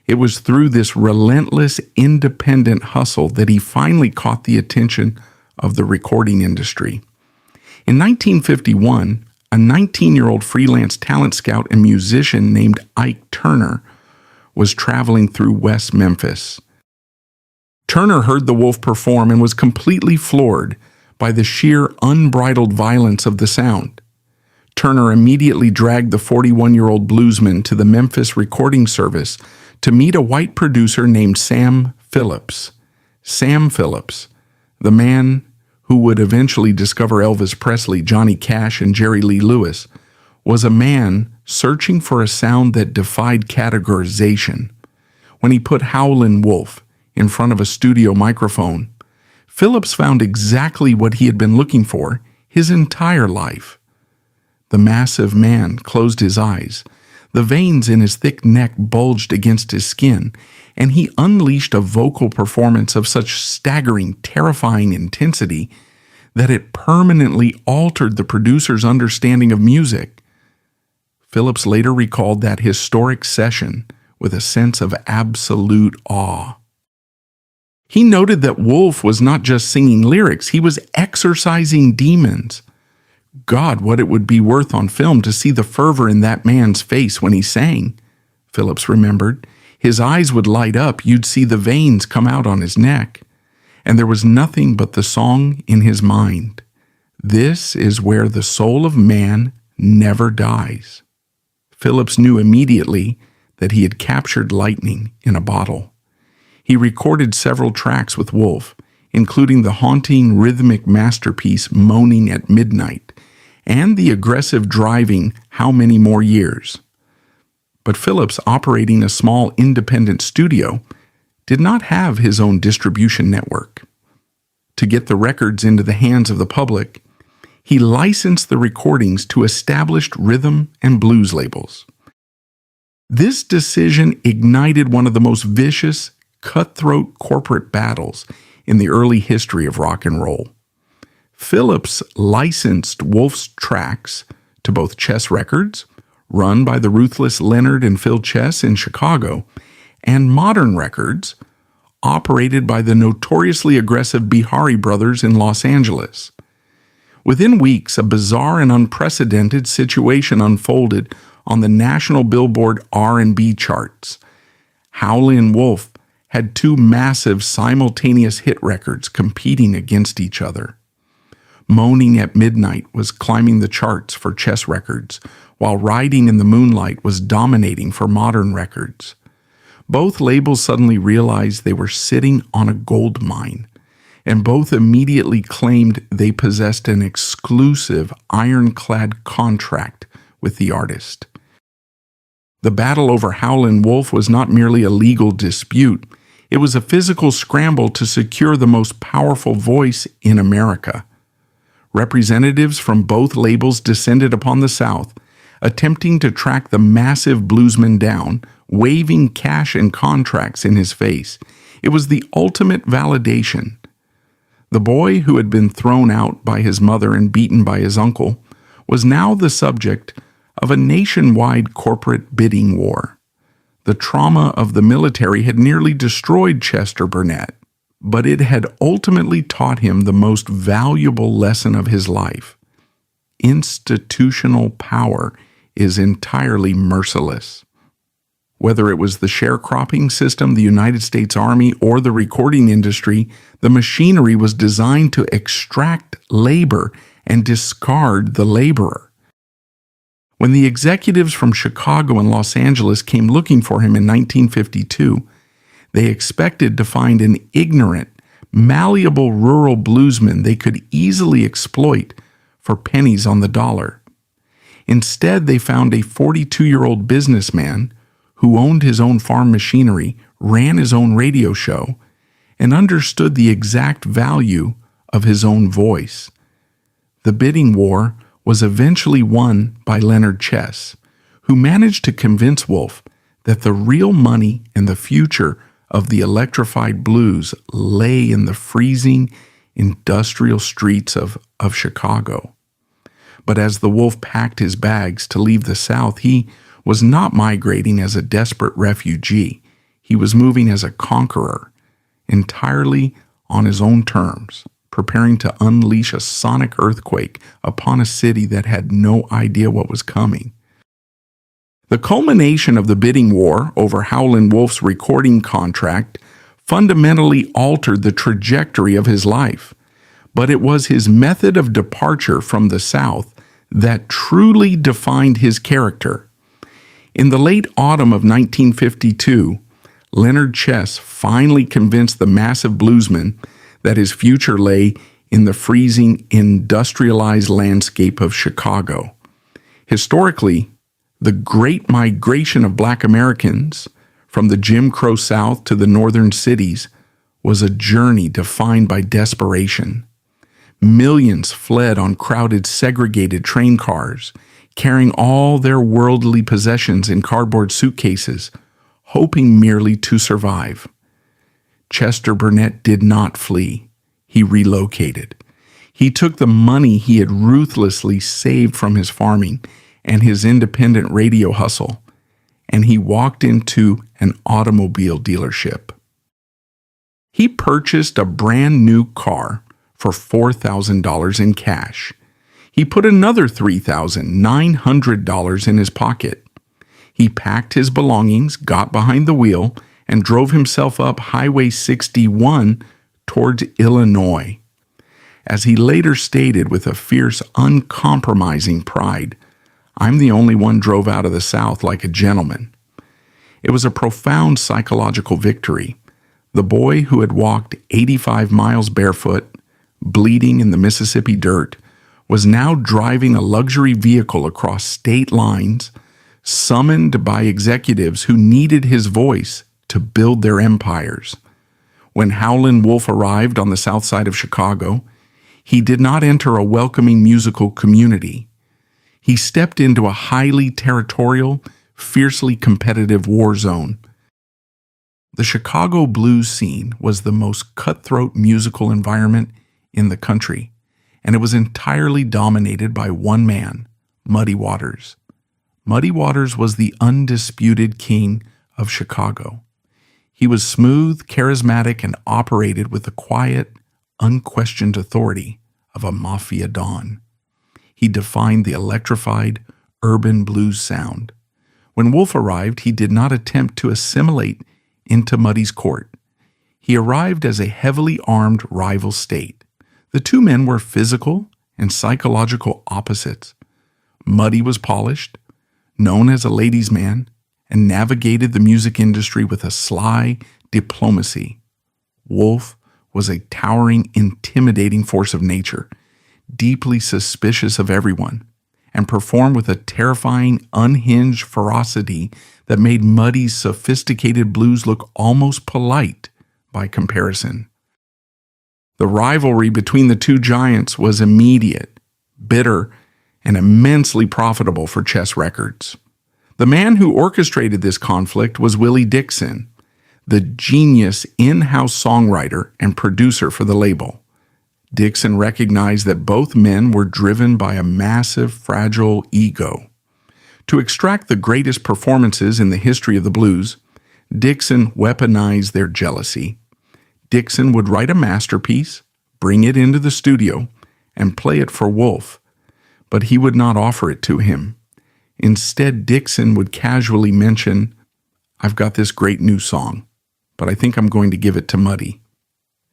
It was through this relentless, independent hustle that he finally caught the attention of the recording industry. In 1951, a 19-year-old freelance talent scout and musician named Ike Turner was traveling through West Memphis. Turner heard the Wolf perform and was completely floored by the sheer unbridled violence of the sound. Turner immediately dragged the 41-year-old bluesman to the Memphis recording service to meet a white producer named Sam Phillips. Sam Phillips, the man who would eventually discover Elvis Presley, Johnny Cash, and Jerry Lee Lewis, was a man searching for a sound that defied categorization. When he put Howlin Wolf in front of a studio microphone, Phillips found exactly what he had been looking for his entire life. The massive man closed his eyes. The veins in his thick neck bulged against his skin, and he unleashed a vocal performance of such staggering, terrifying intensity that it permanently altered the producer's understanding of music. Phillips later recalled that historic session with a sense of absolute awe. He noted that Wolf was not just singing lyrics, he was exorcising demons. God, what it would be worth on film to see the fervor in that man's face when he sang, Phillips remembered. His eyes would light up, you'd see the veins come out on his neck, and there was nothing but the song in his mind. This is where the soul of man never dies. Phillips knew immediately that he had captured lightning in a bottle. He recorded several tracks with Wolf, including the haunting rhythmic masterpiece Moaning at Midnight and the aggressive driving How Many More Years. But Phillips, operating a small independent studio, did not have his own distribution network. To get the records into the hands of the public, he licensed the recordings to established rhythm and blues labels. This decision ignited one of the most vicious, cutthroat corporate battles in the early history of rock and roll. Phillips licensed Wolf's tracks to both Chess Records, run by the ruthless Leonard and Phil Chess in Chicago, and Modern Records, operated by the notoriously aggressive Bihari brothers in Los Angeles. Within weeks, a bizarre and unprecedented situation unfolded on the national Billboard R&B charts. Howlin Wolf had two massive simultaneous hit records competing against each other. Moaning at Midnight was climbing the charts for Chess Records, while Riding in the Moonlight was dominating for Modern Records. Both labels suddenly realized they were sitting on a gold mine, and both immediately claimed they possessed an exclusive ironclad contract with the artist. The battle over Howlin Wolf was not merely a legal dispute, it was a physical scramble to secure the most powerful voice in America. Representatives from both labels descended upon the South, attempting to track the massive bluesman down, waving cash and contracts in his face. It was the ultimate validation. The boy who had been thrown out by his mother and beaten by his uncle was now the subject of a nationwide corporate bidding war. The trauma of the military had nearly destroyed Chester Burnett, but it had ultimately taught him the most valuable lesson of his life. Institutional power is entirely merciless. Whether it was the sharecropping system, the United States Army, or the recording industry, the machinery was designed to extract labor and discard the laborer. When the executives from Chicago and Los Angeles came looking for him in 1952, they expected to find an ignorant, malleable rural bluesman they could easily exploit for pennies on the dollar. Instead, they found a 42-year-old businessman who owned his own farm machinery, ran his own radio show, and understood the exact value of his own voice. The bidding war was eventually won by Leonard Chess, who managed to convince Wolf that the real money and the future of the electrified blues lay in the freezing industrial streets of Chicago. But as the Wolf packed his bags to leave the South, he was not migrating as a desperate refugee. He was moving as a conqueror, entirely on his own terms, preparing to unleash a sonic earthquake upon a city that had no idea what was coming. The culmination of the bidding war over Howlin Wolf's recording contract fundamentally altered the trajectory of his life, but it was his method of departure from the South that truly defined his character. In the late autumn of 1952, Leonard Chess finally convinced the massive bluesman that his future lay in the freezing, industrialized landscape of Chicago. Historically, the great migration of Black Americans from the Jim Crow South to the northern cities was a journey defined by desperation. Millions fled on crowded, segregated train cars, carrying all their worldly possessions in cardboard suitcases, hoping merely to survive. Chester Burnett did not flee. He relocated. He took the money he had ruthlessly saved from his farming and his independent radio hustle, and he walked into an automobile dealership. He purchased a brand new car for $4,000 in cash. He put another $3,900 in his pocket. He packed his belongings, got behind the wheel, and drove himself up Highway 61 towards Illinois. As he later stated with a fierce, uncompromising pride, "I'm the only one drove out of the South like a gentleman." It was a profound psychological victory. The boy who had walked 85 miles barefoot, bleeding in the Mississippi dirt, was now driving a luxury vehicle across state lines, summoned by executives who needed his voice to build their empires. When Howlin Wolf arrived on the south side of Chicago, he did not enter a welcoming musical community. He stepped into a highly territorial, fiercely competitive war zone. The Chicago blues scene was the most cutthroat musical environment in the country, and it was entirely dominated by one man, Muddy Waters. Muddy Waters was the undisputed king of Chicago. He was smooth, charismatic, and operated with the quiet, unquestioned authority of a mafia don. He defined the electrified, urban blues sound. When Wolf arrived, he did not attempt to assimilate into Muddy's court. He arrived as a heavily armed rival state. The two men were physical and psychological opposites. Muddy was polished, known as a ladies' man, and navigated the music industry with a sly diplomacy. Wolf was a towering, intimidating force of nature, deeply suspicious of everyone, and performed with a terrifying, unhinged ferocity that made Muddy's sophisticated blues look almost polite by comparison. The rivalry between the two giants was immediate, bitter, and immensely profitable for Chess Records. The man who orchestrated this conflict was Willie Dixon, the genius in-house songwriter and producer for the label. Dixon recognized that both men were driven by a massive, fragile ego. To extract the greatest performances in the history of the blues, Dixon weaponized their jealousy. Dixon would write a masterpiece, bring it into the studio, and play it for Wolf, but he would not offer it to him. Instead, Dixon would casually mention, "I've got this great new song, but I think I'm going to give it to Muddy.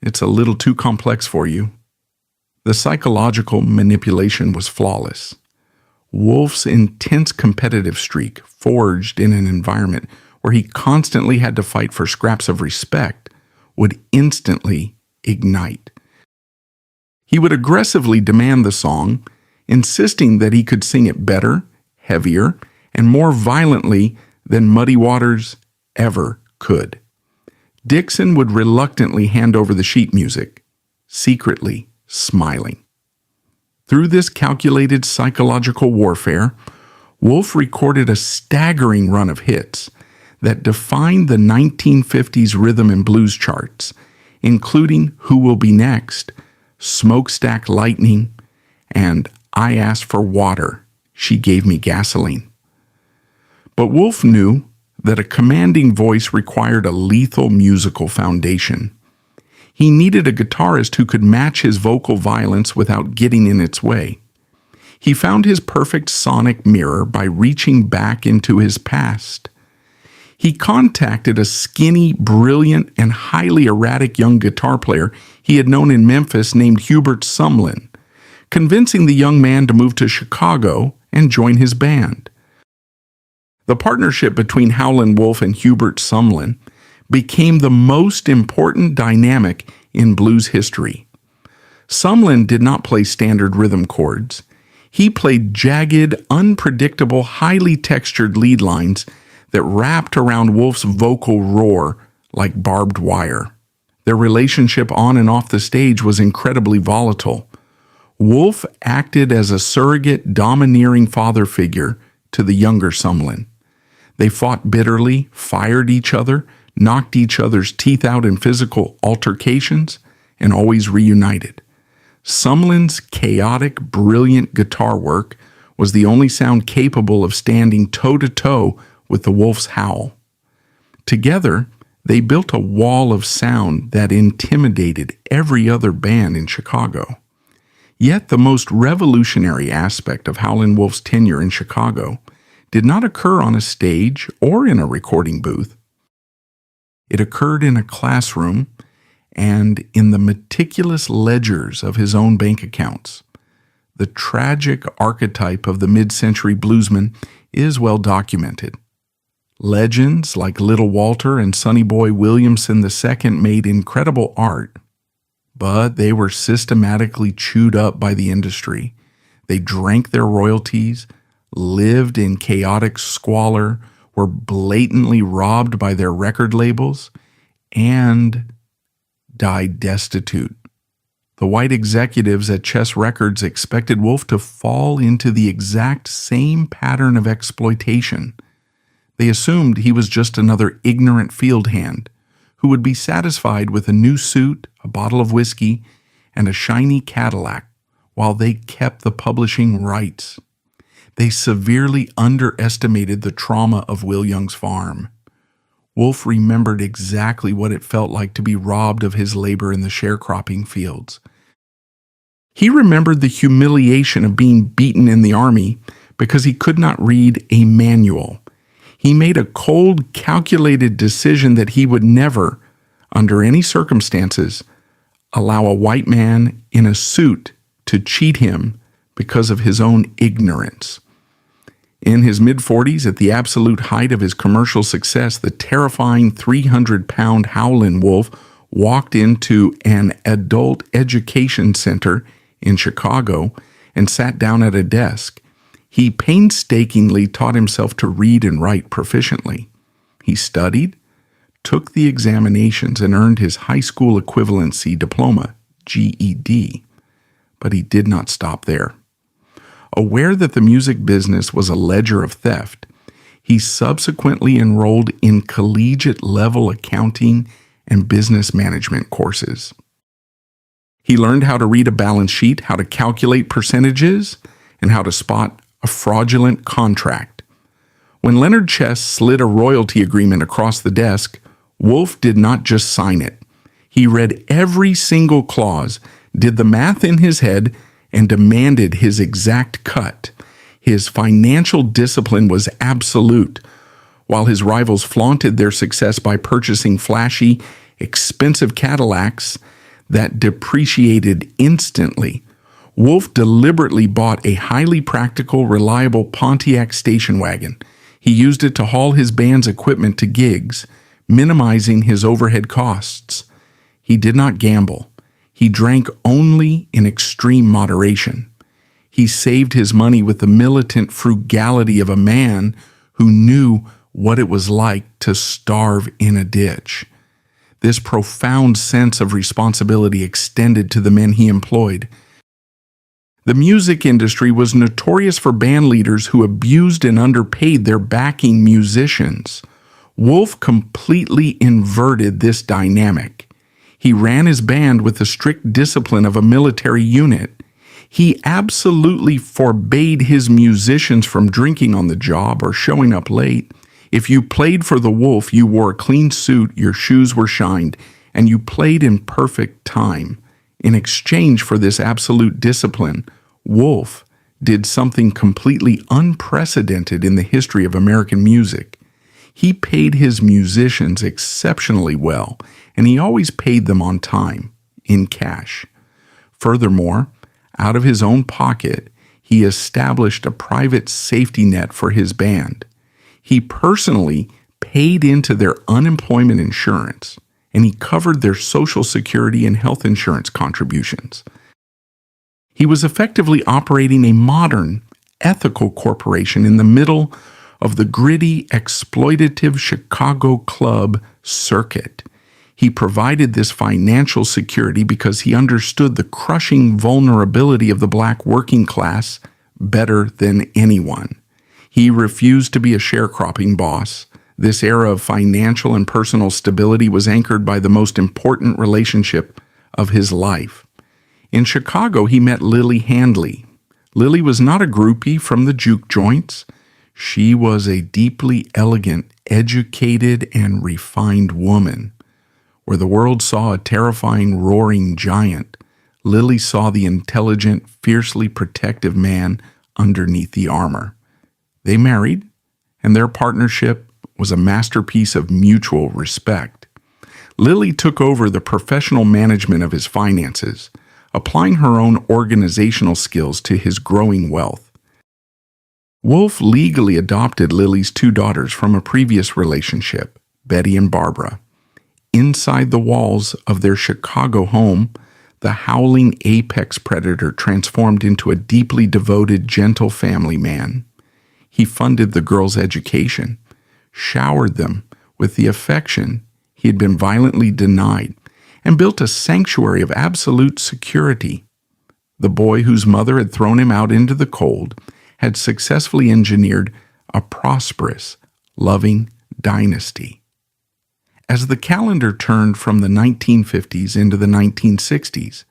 It's a little too complex for you." The psychological manipulation was flawless. Wolf's intense competitive streak, forged in an environment where he constantly had to fight for scraps of respect, would instantly ignite. He would aggressively demand the song, insisting that he could sing it better, heavier, and more violently than Muddy Waters ever could. Dixon would reluctantly hand over the sheet music, secretly smiling. Through this calculated psychological warfare, Wolf recorded a staggering run of hits that defined the 1950s rhythm and blues charts, including Who Will Be Next, Smokestack Lightning, and I Asked for Water, She Gave Me Gasoline. But Wolf knew that a commanding voice required a lethal musical foundation. He needed a guitarist who could match his vocal violence without getting in its way. He found his perfect sonic mirror by reaching back into his past. He contacted a skinny, brilliant, and highly erratic young guitar player he had known in Memphis named Hubert Sumlin, convincing the young man to move to Chicago and join his band. The partnership between Howlin Wolf and Hubert Sumlin became the most important dynamic in blues history. Sumlin did not play standard rhythm chords. He played jagged, unpredictable, highly textured lead lines that wrapped around Wolf's vocal roar like barbed wire. Their relationship on and off the stage was incredibly volatile. Wolf acted as a surrogate, domineering father figure to the younger Sumlin. They fought bitterly, fired each other, knocked each other's teeth out in physical altercations, and always reunited. Sumlin's chaotic, brilliant guitar work was the only sound capable of standing toe-to-toe with the Wolf's howl. Together, they built a wall of sound that intimidated every other band in Chicago. Yet the most revolutionary aspect of Howlin Wolf's tenure in Chicago did not occur on a stage or in a recording booth. It occurred in a classroom and in the meticulous ledgers of his own bank accounts. The tragic archetype of the mid-century bluesman is well documented. Legends like Little Walter and Sonny Boy Williamson II made incredible art, but they were systematically chewed up by the industry. They drank their royalties, lived in chaotic squalor, were blatantly robbed by their record labels, and died destitute. The white executives at Chess Records expected Wolf to fall into the exact same pattern of exploitation. They assumed he was just another ignorant field hand who would be satisfied with a new suit, a bottle of whiskey, and a shiny Cadillac while they kept the publishing rights. They severely underestimated the trauma of Will Young's farm. Wolf remembered exactly what it felt like to be robbed of his labor in the sharecropping fields. He remembered the humiliation of being beaten in the army because he could not read a manual. He made a cold, calculated decision that he would never, under any circumstances, allow a white man in a suit to cheat him because of his own ignorance. In his mid-40s, at the absolute height of his commercial success, the terrifying 300-pound Howlin Wolf walked into an adult education center in Chicago and sat down at a desk. He painstakingly taught himself to read and write proficiently. He studied, took the examinations, and earned his high school equivalency diploma, GED. But he did not stop there. Aware that the music business was a ledger of theft, he subsequently enrolled in collegiate-level accounting and business management courses. He learned how to read a balance sheet, how to calculate percentages, and how to spot a fraudulent contract. When Leonard Chess slid a royalty agreement across the desk, Wolf did not just sign it. He read every single clause, did the math in his head, and demanded his exact cut. His financial discipline was absolute. While his rivals flaunted their success by purchasing flashy, expensive Cadillacs that depreciated instantly, Wolf deliberately bought a highly practical, reliable Pontiac station wagon. He used it to haul his band's equipment to gigs, minimizing his overhead costs. He did not gamble. He drank only in extreme moderation. He saved his money with the militant frugality of a man who knew what it was like to starve in a ditch. This profound sense of responsibility extended to the men he employed. The music industry was notorious for band leaders who abused and underpaid their backing musicians. Wolf completely inverted this dynamic. He ran his band with the strict discipline of a military unit. He absolutely forbade his musicians from drinking on the job or showing up late. If you played for the Wolf, you wore a clean suit, your shoes were shined, and you played in perfect time. In exchange for this absolute discipline, Wolf did something completely unprecedented in the history of American music. He paid his musicians exceptionally well, and he always paid them on time, in cash. Furthermore, out of his own pocket, he established a private safety net for his band. He personally paid into their unemployment insurance, and he covered their Social Security and health insurance contributions. He was effectively operating a modern, ethical corporation in the middle of the gritty, exploitative Chicago club circuit. He provided this financial security because he understood the crushing vulnerability of the black working class better than anyone. He refused to be a sharecropping boss. This era of financial and personal stability was anchored by the most important relationship of his life. In Chicago, he met Lily Handley. Lily was not a groupie from the juke joints. She was a deeply elegant, educated, and refined woman. Where the world saw a terrifying, roaring giant, Lily saw the intelligent, fiercely protective man underneath the armor. They married, and their partnership was a masterpiece of mutual respect. Lily took over the professional management of his finances, applying her own organizational skills to his growing wealth. Wolf legally adopted Lily's two daughters from a previous relationship, Betty and Barbara. Inside the walls of their Chicago home, the howling apex predator transformed into a deeply devoted, gentle family man. He funded the girls' education, showered them with the affection he had been violently denied, and built a sanctuary of absolute security. The boy whose mother had thrown him out into the cold had successfully engineered a prosperous, loving dynasty. As the calendar turned from the 1950s into the 1960s,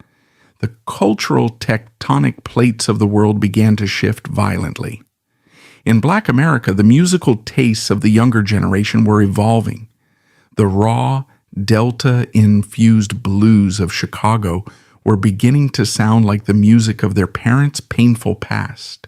the cultural tectonic plates of the world began to shift violently. In Black America, the musical tastes of the younger generation were evolving. The raw, Delta-infused blues of Chicago were beginning to sound like the music of their parents' painful past.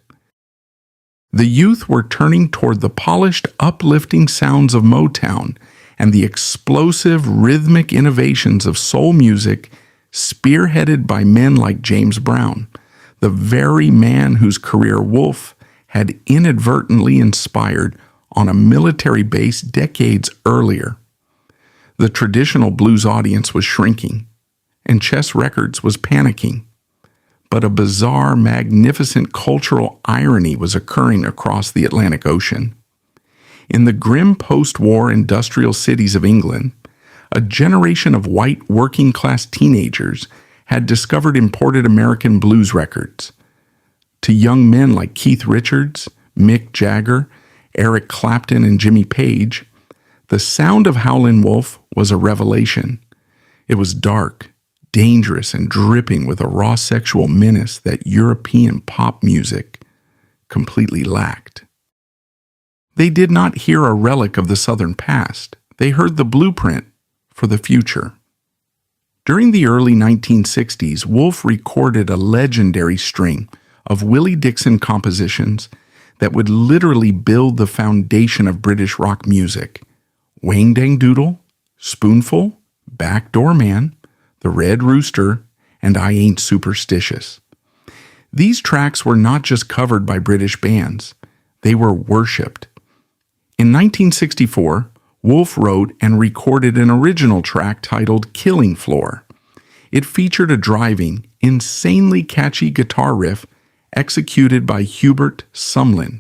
The youth were turning toward the polished, uplifting sounds of Motown and the explosive, rhythmic innovations of soul music spearheaded by men like James Brown, the very man whose career Wolf had inadvertently inspired on a military base decades earlier. The traditional blues audience was shrinking, and Chess Records was panicking. But a bizarre, magnificent cultural irony was occurring across the Atlantic Ocean. In the grim post-war industrial cities of England, a generation of white working-class teenagers had discovered imported American blues records. To young men like Keith Richards, Mick Jagger, Eric Clapton, and Jimmy Page, the sound of Howlin Wolf was a revelation. It was dark, dangerous, and dripping with a raw sexual menace that European pop music completely lacked. They did not hear a relic of the Southern past. They heard the blueprint for the future. During the early 1960s, Wolf recorded a legendary string of Willie Dixon compositions that would literally build the foundation of British rock music. Wang Dang Doodle, Spoonful, Backdoor Man, The Red Rooster, and I Ain't Superstitious. These tracks were not just covered by British bands, they were worshipped. In 1964, Wolf wrote and recorded an original track titled Killing Floor. It featured a driving, insanely catchy guitar riff executed by Hubert Sumlin.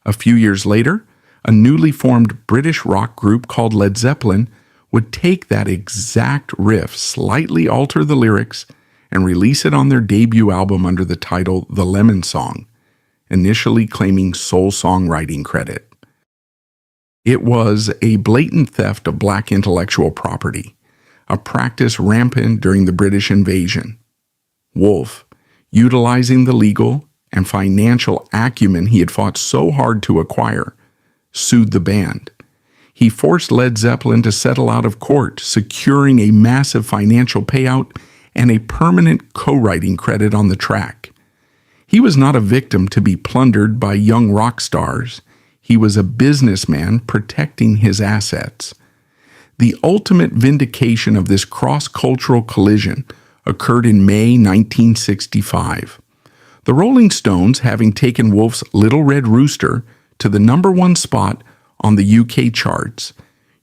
A few years later, a newly formed British rock group called Led Zeppelin would take that exact riff, slightly alter the lyrics, and release it on their debut album under the title The Lemon Song, initially claiming sole songwriting credit. It was a blatant theft of black intellectual property, a practice rampant during the British invasion. Wolf, utilizing the legal and financial acumen he had fought so hard to acquire, sued the band. He forced Led Zeppelin to settle out of court, securing a massive financial payout and a permanent co-writing credit on the track. He was not a victim to be plundered by young rock stars. He was a businessman protecting his assets. The ultimate vindication of this cross-cultural collision occurred in May 1965. The Rolling Stones, having taken Wolf's Little Red Rooster to the #1 spot on the UK charts,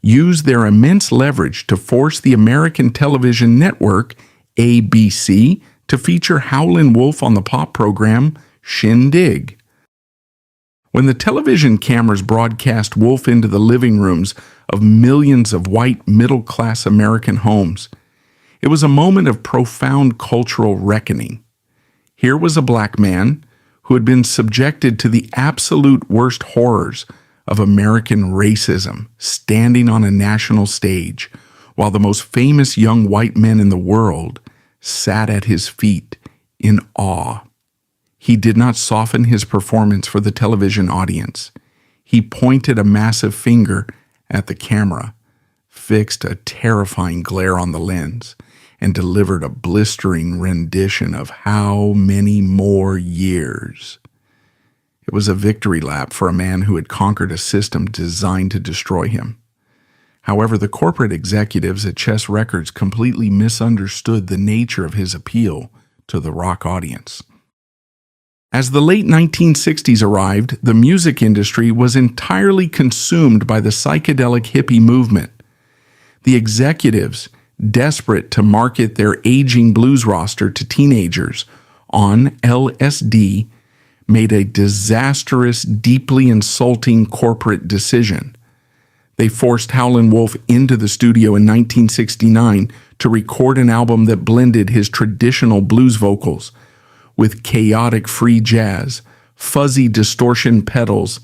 used their immense leverage to force the American television network ABC to feature Howlin Wolf on the pop program Shindig. When the television cameras broadcast Wolf into the living rooms of millions of white middle-class American homes, it was a moment of profound cultural reckoning. Here was a black man who had been subjected to the absolute worst horrors of American racism, standing on a national stage, while the most famous young white men in the world sat at his feet in awe. He did not soften his performance for the television audience. He pointed a massive finger at the camera, fixed a terrifying glare on the lens, and delivered a blistering rendition of How Many More Years. It was a victory lap for a man who had conquered a system designed to destroy him. However, the corporate executives at Chess Records completely misunderstood the nature of his appeal to the rock audience. As the late 1960s arrived, the music industry was entirely consumed by the psychedelic hippie movement. The executives, desperate to market their aging blues roster to teenagers on LSD, made a disastrous, deeply insulting corporate decision. They forced Howlin Wolf into the studio in 1969 to record an album that blended his traditional blues vocals with chaotic free jazz, fuzzy distortion pedals,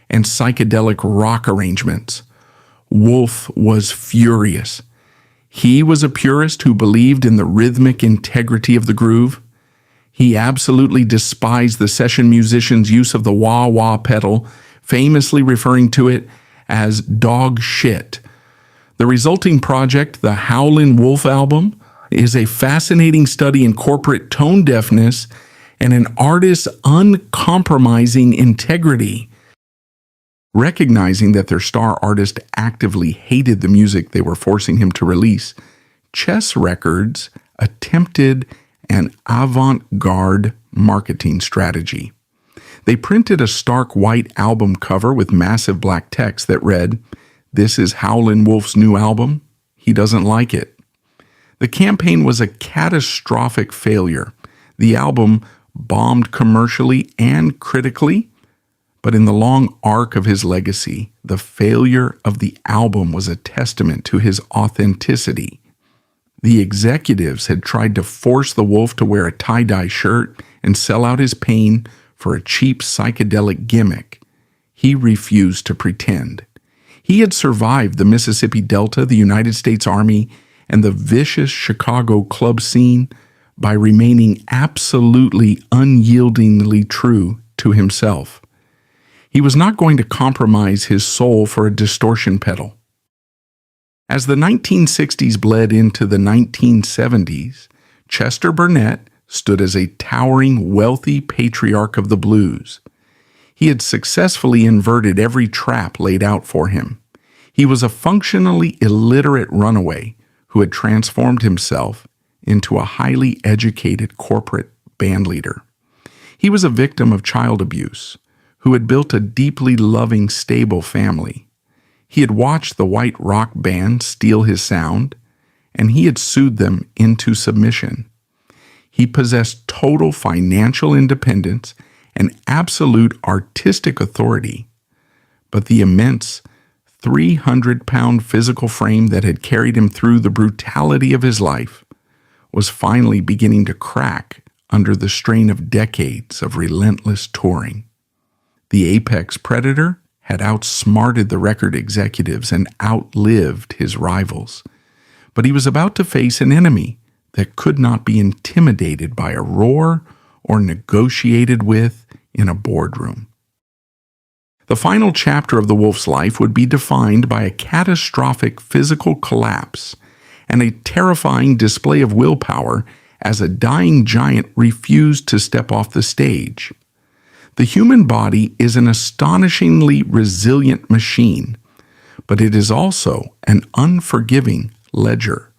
and psychedelic rock arrangements. Wolf was furious. He was a purist who believed in the rhythmic integrity of the groove. He absolutely despised the session musician's use of the wah-wah pedal, famously referring to it as dog shit. The resulting project, the Howlin Wolf album, is a fascinating study in corporate tone deafness and an artist's uncompromising integrity. Recognizing that their star artist actively hated the music they were forcing him to release, Chess Records attempted an avant-garde marketing strategy. They printed a stark white album cover with massive black text that read, "This is Howlin Wolf's new album. He doesn't like it." The campaign was a catastrophic failure. The album bombed commercially and critically, but in the long arc of his legacy, the failure of the album was a testament to his authenticity. The executives had tried to force the Wolf to wear a tie-dye shirt and sell out his pain for a cheap psychedelic gimmick. He refused to pretend. He had survived the Mississippi Delta, the United States Army, and the vicious Chicago club scene by remaining absolutely unyieldingly true to himself. He was not going to compromise his soul for a distortion pedal. As the 1960s bled into the 1970s, Chester Burnett stood as a towering, wealthy patriarch of the blues. He had successfully inverted every trap laid out for him. He was a functionally illiterate runaway who had transformed himself into a highly educated corporate bandleader. He was a victim of child abuse, who had built a deeply loving, stable family. He had watched the white rock band steal his sound, and he had sued them into submission. He possessed total financial independence and absolute artistic authority, but the immense 300-pound physical frame that had carried him through the brutality of his life was finally beginning to crack under the strain of decades of relentless touring. The apex predator had outsmarted the record executives and outlived his rivals, but he was about to face an enemy that could not be intimidated by a roar or negotiated with in a boardroom. The final chapter of the Wolf's life would be defined by a catastrophic physical collapse and a terrifying display of willpower as a dying giant refused to step off the stage. The human body is an astonishingly resilient machine, but it is also an unforgiving ledger.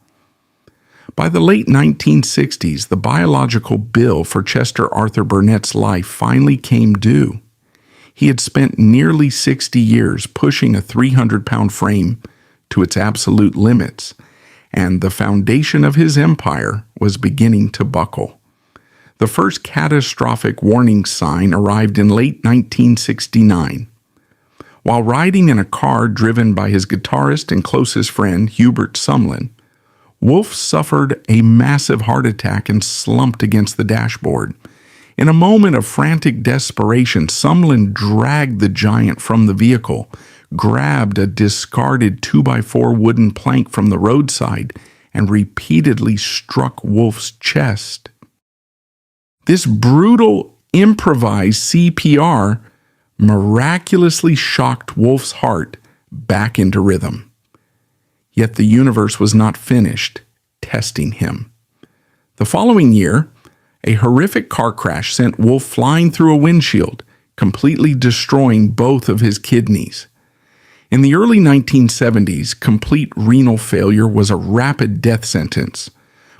By the late 1960s, the biological bill for Chester Arthur Burnett's life finally came due. He had spent nearly 60 years pushing a 300-pound frame to its absolute limits, and the foundation of his empire was beginning to buckle. The first catastrophic warning sign arrived in late 1969. While riding in a car driven by his guitarist and closest friend, Hubert Sumlin, Wolf suffered a massive heart attack and slumped against the dashboard. In a moment of frantic desperation, Sumlin dragged the giant from the vehicle, grabbed a discarded 2x4 wooden plank from the roadside, and repeatedly struck Wolf's chest. This brutal, improvised CPR miraculously shocked Wolf's heart back into rhythm. Yet the universe was not finished testing him. The following year, a horrific car crash sent Wolf flying through a windshield, completely destroying both of his kidneys. In the early 1970s, complete renal failure was a rapid death sentence,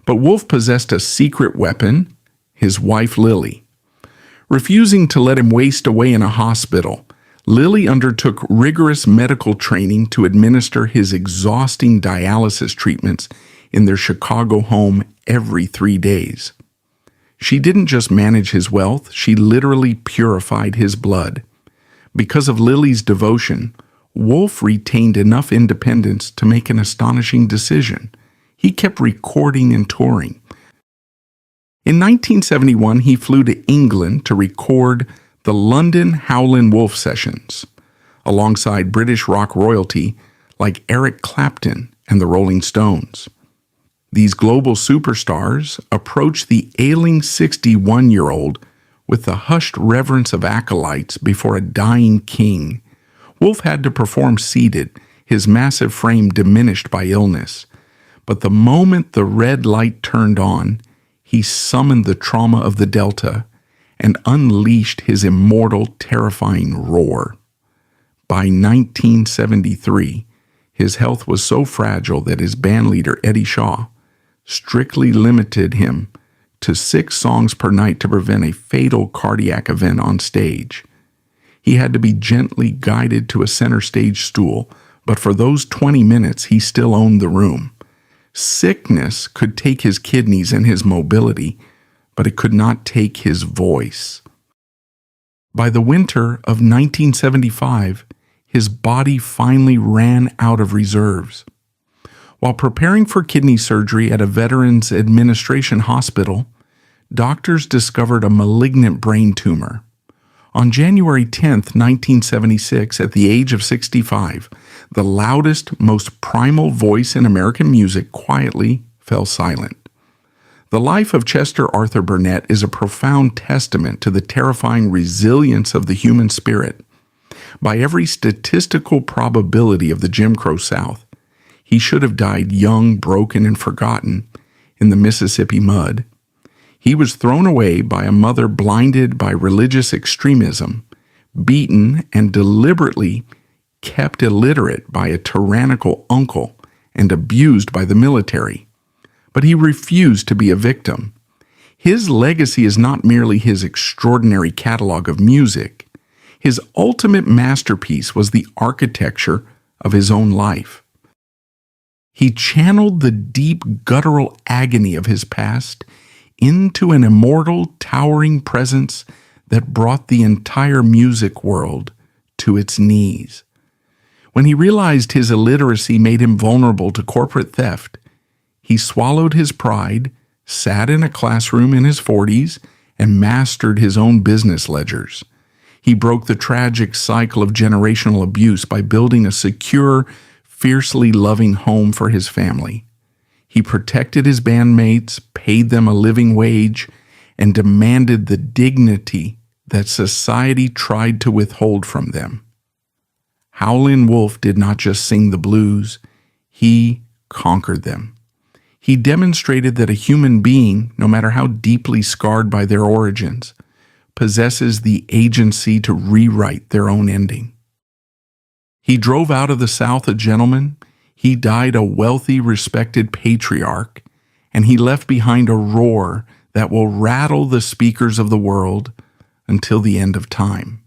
but Wolf possessed a secret weapon, his wife Lily. Refusing to let him waste away in a hospital, Lilly undertook rigorous medical training to administer his exhausting dialysis treatments in their Chicago home every 3 days. She didn't just manage his wealth, she literally purified his blood. Because of Lilly's devotion, Wolf retained enough independence to make an astonishing decision. He kept recording and touring. In 1971, he flew to England to record the London Howlin Wolf sessions, alongside British rock royalty like Eric Clapton and the Rolling Stones. These global superstars approached the ailing 61-year-old with the hushed reverence of acolytes before a dying king. Wolf had to perform seated, his massive frame diminished by illness. But the moment the red light turned on, he summoned the trauma of the Delta and unleashed his immortal, terrifying roar. By 1973, his health was so fragile that his bandleader, Eddie Shaw, strictly limited him to 6 songs per night to prevent a fatal cardiac event on stage. He had to be gently guided to a center stage stool, but for those 20 minutes, he still owned the room. Sickness could take his kidneys and his mobility, but it could not take his voice. By the winter of 1975, his body finally ran out of reserves. While preparing for kidney surgery at a Veterans Administration hospital, doctors discovered a malignant brain tumor. On January 10, 1976, at the age of 65, the loudest, most primal voice in American music quietly fell silent. The life of Chester Arthur Burnett is a profound testament to the terrifying resilience of the human spirit. By every statistical probability of the Jim Crow South, he should have died young, broken, and forgotten in the Mississippi mud. He was thrown away by a mother blinded by religious extremism, beaten and deliberately kept illiterate by a tyrannical uncle, and abused by the military. But he refused to be a victim. His legacy is not merely his extraordinary catalog of music. His ultimate masterpiece was the architecture of his own life. He channeled the deep guttural agony of his past into an immortal, towering presence that brought the entire music world to its knees. When he realized his illiteracy made him vulnerable to corporate theft, he swallowed his pride, sat in a classroom in his 40s, and mastered his own business ledgers. He broke the tragic cycle of generational abuse by building a secure, fiercely loving home for his family. He protected his bandmates, paid them a living wage, and demanded the dignity that society tried to withhold from them. Howlin Wolf did not just sing the blues, he conquered them. He demonstrated that a human being, no matter how deeply scarred by their origins, possesses the agency to rewrite their own ending. He drove out of the South a gentleman, he died a wealthy, respected patriarch, and he left behind a roar that will rattle the speakers of the world until the end of time.